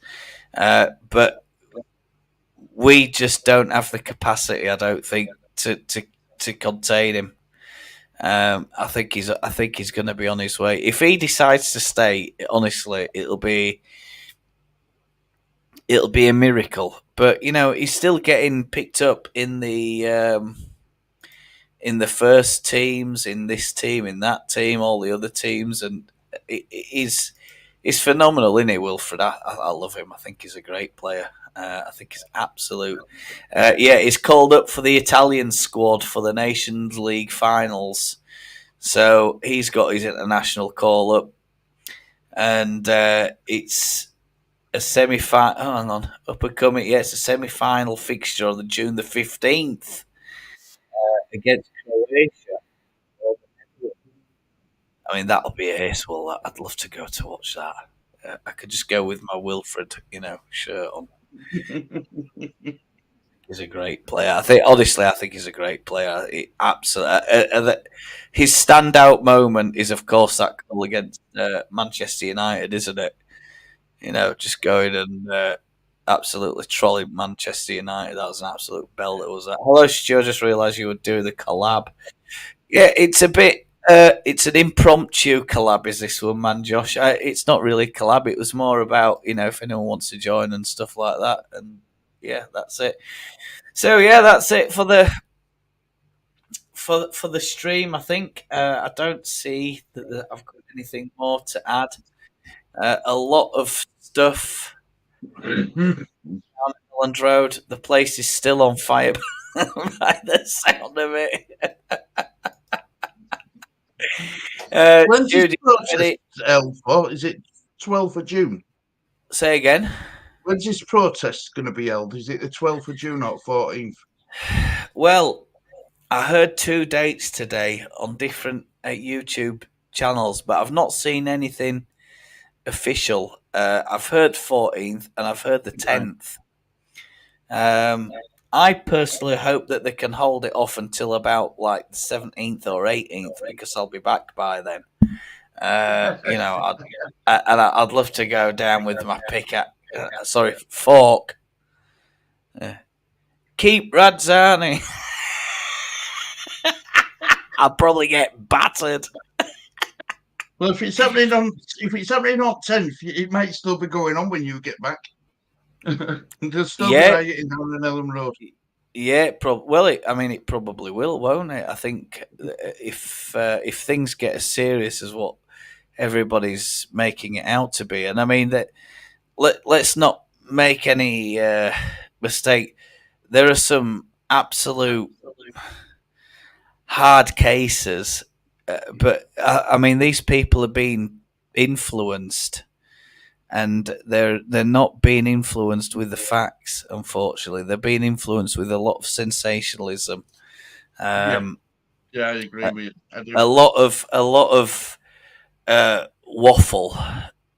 But we just don't have the capacity, I don't think, to contain him. I think he's going to be on his way. If he decides to stay, honestly, it'll be a miracle. But you know, he's still getting picked up in the first teams, in this team, in that team, all the other teams, and he's phenomenal, isn't he, Wilfred? I love him. I think he's a great player. I think he's absolute. He's called up for the Italian squad for the Nations League finals. So he's got his international call up. And it's a semi-final. Oh, hang on. Up and coming. Yeah, it's a semi-final fixture on June the 15th against Croatia. I mean, that'll be ace. Well, I'd love to go to watch that. I could just go with my Wilfred, shirt on. He's a great player. I think he's a great player. Absolutely. His standout moment is, of course, that goal against Manchester United, isn't it? Just going and absolutely trolling Manchester United. That was an absolute belter, was that? Hello, Stu. I just realised you were doing the collab. Yeah, it's a bit. It's an impromptu collab, is this one, man, Josh? It's not really a collab. It was more about if anyone wants to join and stuff like that. And yeah, that's it. So yeah, that's it for the stream. I think I don't see that I've got anything more to add. A lot of stuff on Elland Road. The place is still on fire by the sound of it. When's this protest held for? Is it 12th of June? Say again. When's this protest going to be held? Is it the 12th of June or 14th? Well, I heard 2 dates today on different YouTube channels, but I've not seen anything official. I've heard 14th and I've heard the 10th. I personally hope that they can hold it off until about like the 17th or 18th because I'll be back by then. I'd love to go down with my fork. Keep Radrizzani. I'll probably get battered. Well, if it's happening on 10th, it might still be going on when you get back. There's still rioting down in Elland Road. Yeah, it probably will, won't it? I think if things get as serious as what everybody's making it out to be, and I mean that, let's not make any mistake. There are some absolute hard cases, but I mean these people are being influenced. And they're not being influenced with the facts, unfortunately. They're being influenced with a lot of sensationalism. Yeah, I agree with you. I do. A lot of waffle,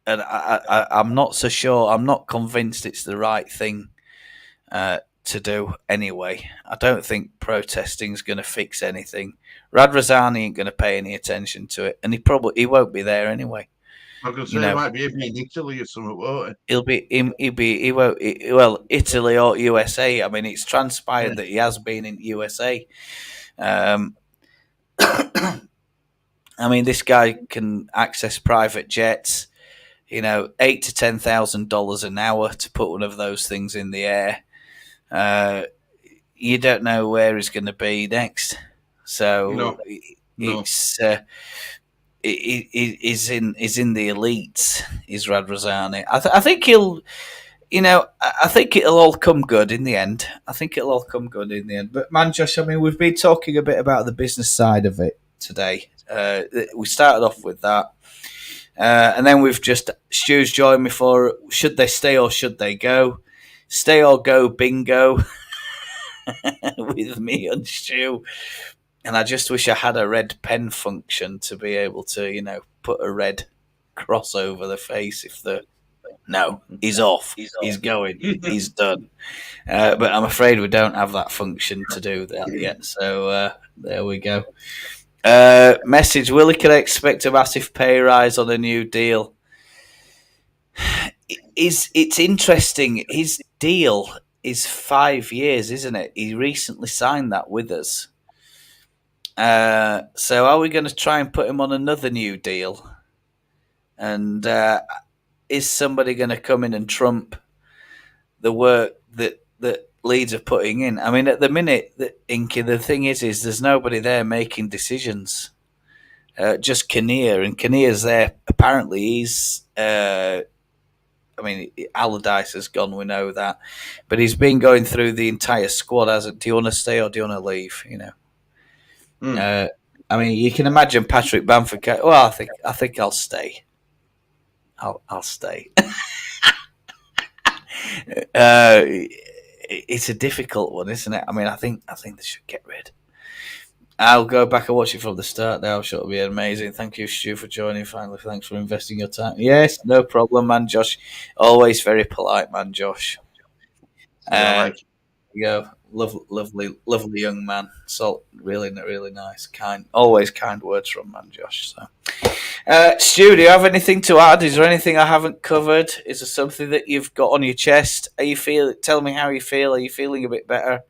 and I'm not so sure. I'm not convinced it's the right thing to do. Anyway, I don't think protesting is going to fix anything. Radrizzani ain't going to pay any attention to it, and he won't be there anyway. I was going to say, it might be in Italy or something, won't it? He won't. Italy or USA. I mean, it's transpired that he has been in USA. I mean, this guy can access private jets. $8,000 to $10,000 an hour to put one of those things in the air. You don't know where he's going to be next, so it's. Is in the elites. Is Radrizzani? I think he'll. I think it'll all come good in the end. But man, Josh, I mean, we've been talking a bit about the business side of it today. We started off with that, and then Stu's joined me for should they stay or should they go? Stay or go bingo with me and Stu. And I just wish I had a red pen function to be able to, put a red cross over the face he's off. He's going. He's done. But I'm afraid we don't have that function to do that yet. So there we go. Message: Willie can expect a massive pay rise on a new deal. It's interesting. His deal is 5 years, isn't it? He recently signed that with us. So are we going to try and put him on another new deal? And is somebody going to come in and trump the work that Leeds are putting in? I mean, at the minute, Inky, the thing is there's nobody there making decisions. Just Kinnear, and Kinnear's there. Apparently, he's. Allardyce has gone. We know that, but he's been going through the entire squad. Hasn't? Do you want to stay or do you want to leave? You can imagine Patrick Bamford. Well, I think I'll stay. I'll stay. It's a difficult one, isn't it? I mean, I think they should get rid. I'll go back and watch it from the start now. I'm sure it'll be amazing. Thank you, Stu, for joining finally. Thanks for investing your time. Yes, no problem, man, Josh. Always very polite, man, Josh. Yeah, I like it. You go. Lovely young man. So really, really nice. Always kind words from man, Josh. So, Stu, do you have anything to add? Is there anything I haven't covered? Is there something that you've got on your chest? Tell me how you feel. Are you feeling a bit better?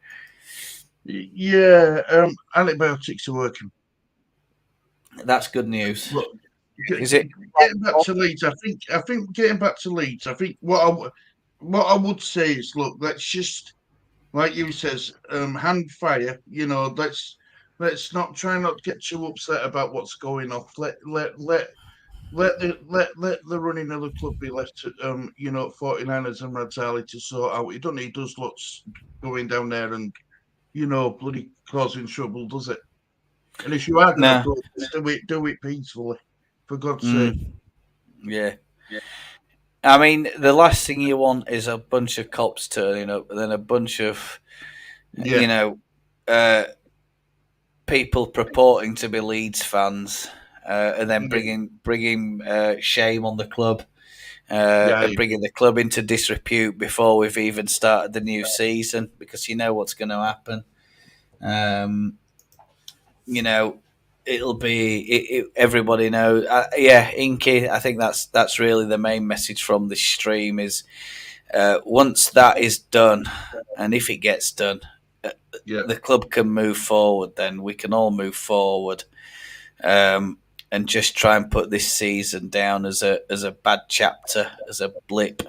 Yeah, antibiotics are working. That's good news. Look, Is it getting back to Leeds? I think getting back to Leeds. I think what I would say is, look, let's just, like you says, hand fire. Let's not get too upset about what's going off. Let the running of the club be left to 49ers and Radrizzani to sort out. He doesn't need us lots going down there and bloody causing trouble, does it? And if you are going to do it peacefully, for God's sake. Yeah. I mean, the last thing you want is a bunch of cops turning up, and then a bunch of, people purporting to be Leeds fans, and then bringing shame on the club, and bringing the club into disrepute before we've even started the new season, because you know what's going to happen. It'll be everybody knows. Inky. I think that's really the main message from this stream is once that is done, and if it gets done, the club can move forward. Then we can all move forward, and just try and put this season down as a bad chapter, as a blip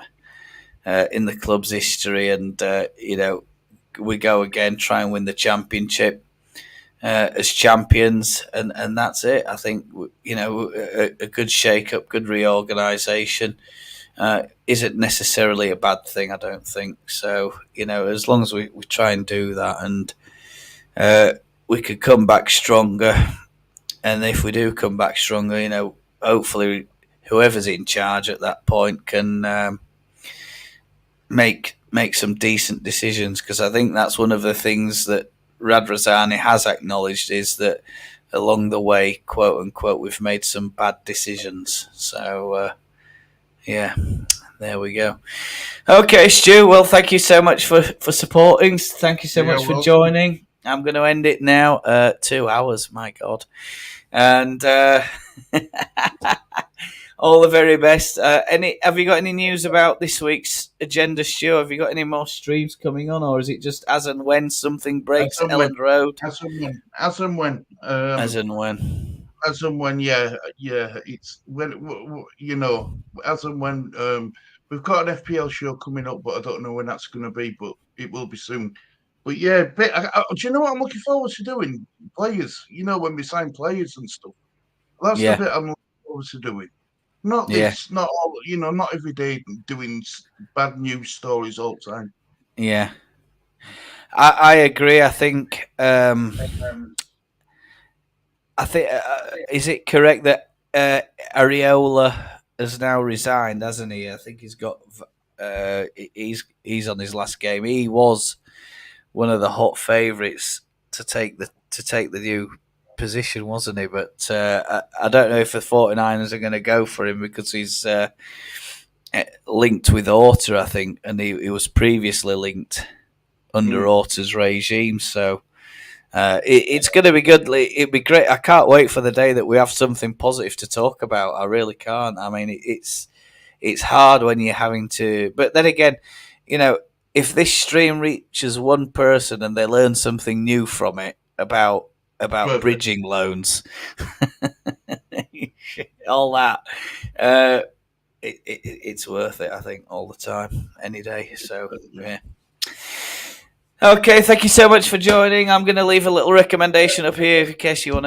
in the club's history, and we go again, try and win the championship. As champions, and that's it. I think a good shake-up, good reorganisation isn't necessarily a bad thing. I don't think so. As long as we try and do that, and we could come back stronger. And if we do come back stronger, hopefully whoever's in charge at that point can make some decent decisions. Because I think that's one of the things that Radrizzani has acknowledged is that along the way, quote unquote, we've made some bad decisions. So, there we go. Okay, Stu. Well, thank you so much for supporting. Thank you so much for joining. I'm going to end it now. 2 hours, my God. And all the very best. Have you got any news about this week's agenda, Stu? Have you got any more streams coming on, or is it just as and when something breaks? Elland Road. As and when. As and when. As and when. Yeah. It's when as and when. We've got an FPL show coming up, but I don't know when that's going to be. But it will be soon. But yeah, do you know what I'm looking forward to doing? Players. When we sign players and stuff. That's the bit I'm looking forward to doing. Not this, not all, not every day doing bad news stories all the time. Yeah, I agree. I think, is it correct that Areola has now resigned, hasn't he? I think he's got, he's on his last game. He was one of the hot favourites to take the new position, wasn't he? But I don't know if the 49ers are going to go for him because he's linked with Orta, I think, and he was previously linked under Orta's regime. So it's going to be good. It'd be great. I can't wait for the day that we have something positive to talk about. I really can't. I mean, it's hard when you're having to. But then again, if this stream reaches one person and they learn something new from it about bridging loans, all that, it's worth it, I think, all the time, any day. So, yeah. Okay, thank you so much for joining. I'm going to leave a little recommendation up here in case you want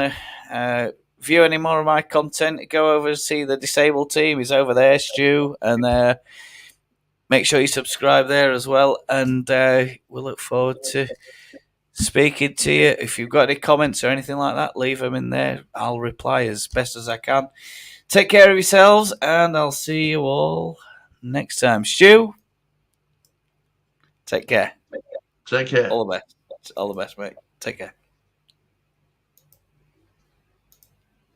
to view any more of my content. Go over and see the disabled team. He's over there, Stu, and make sure you subscribe there as well. And we'll look forward to speaking to you. If you've got any comments or anything like that, leave them in there. I'll reply as best as I can. Take care of yourselves, and I'll see you all next time. Stu, take care. Take care. All the best. All the best, mate. Take care.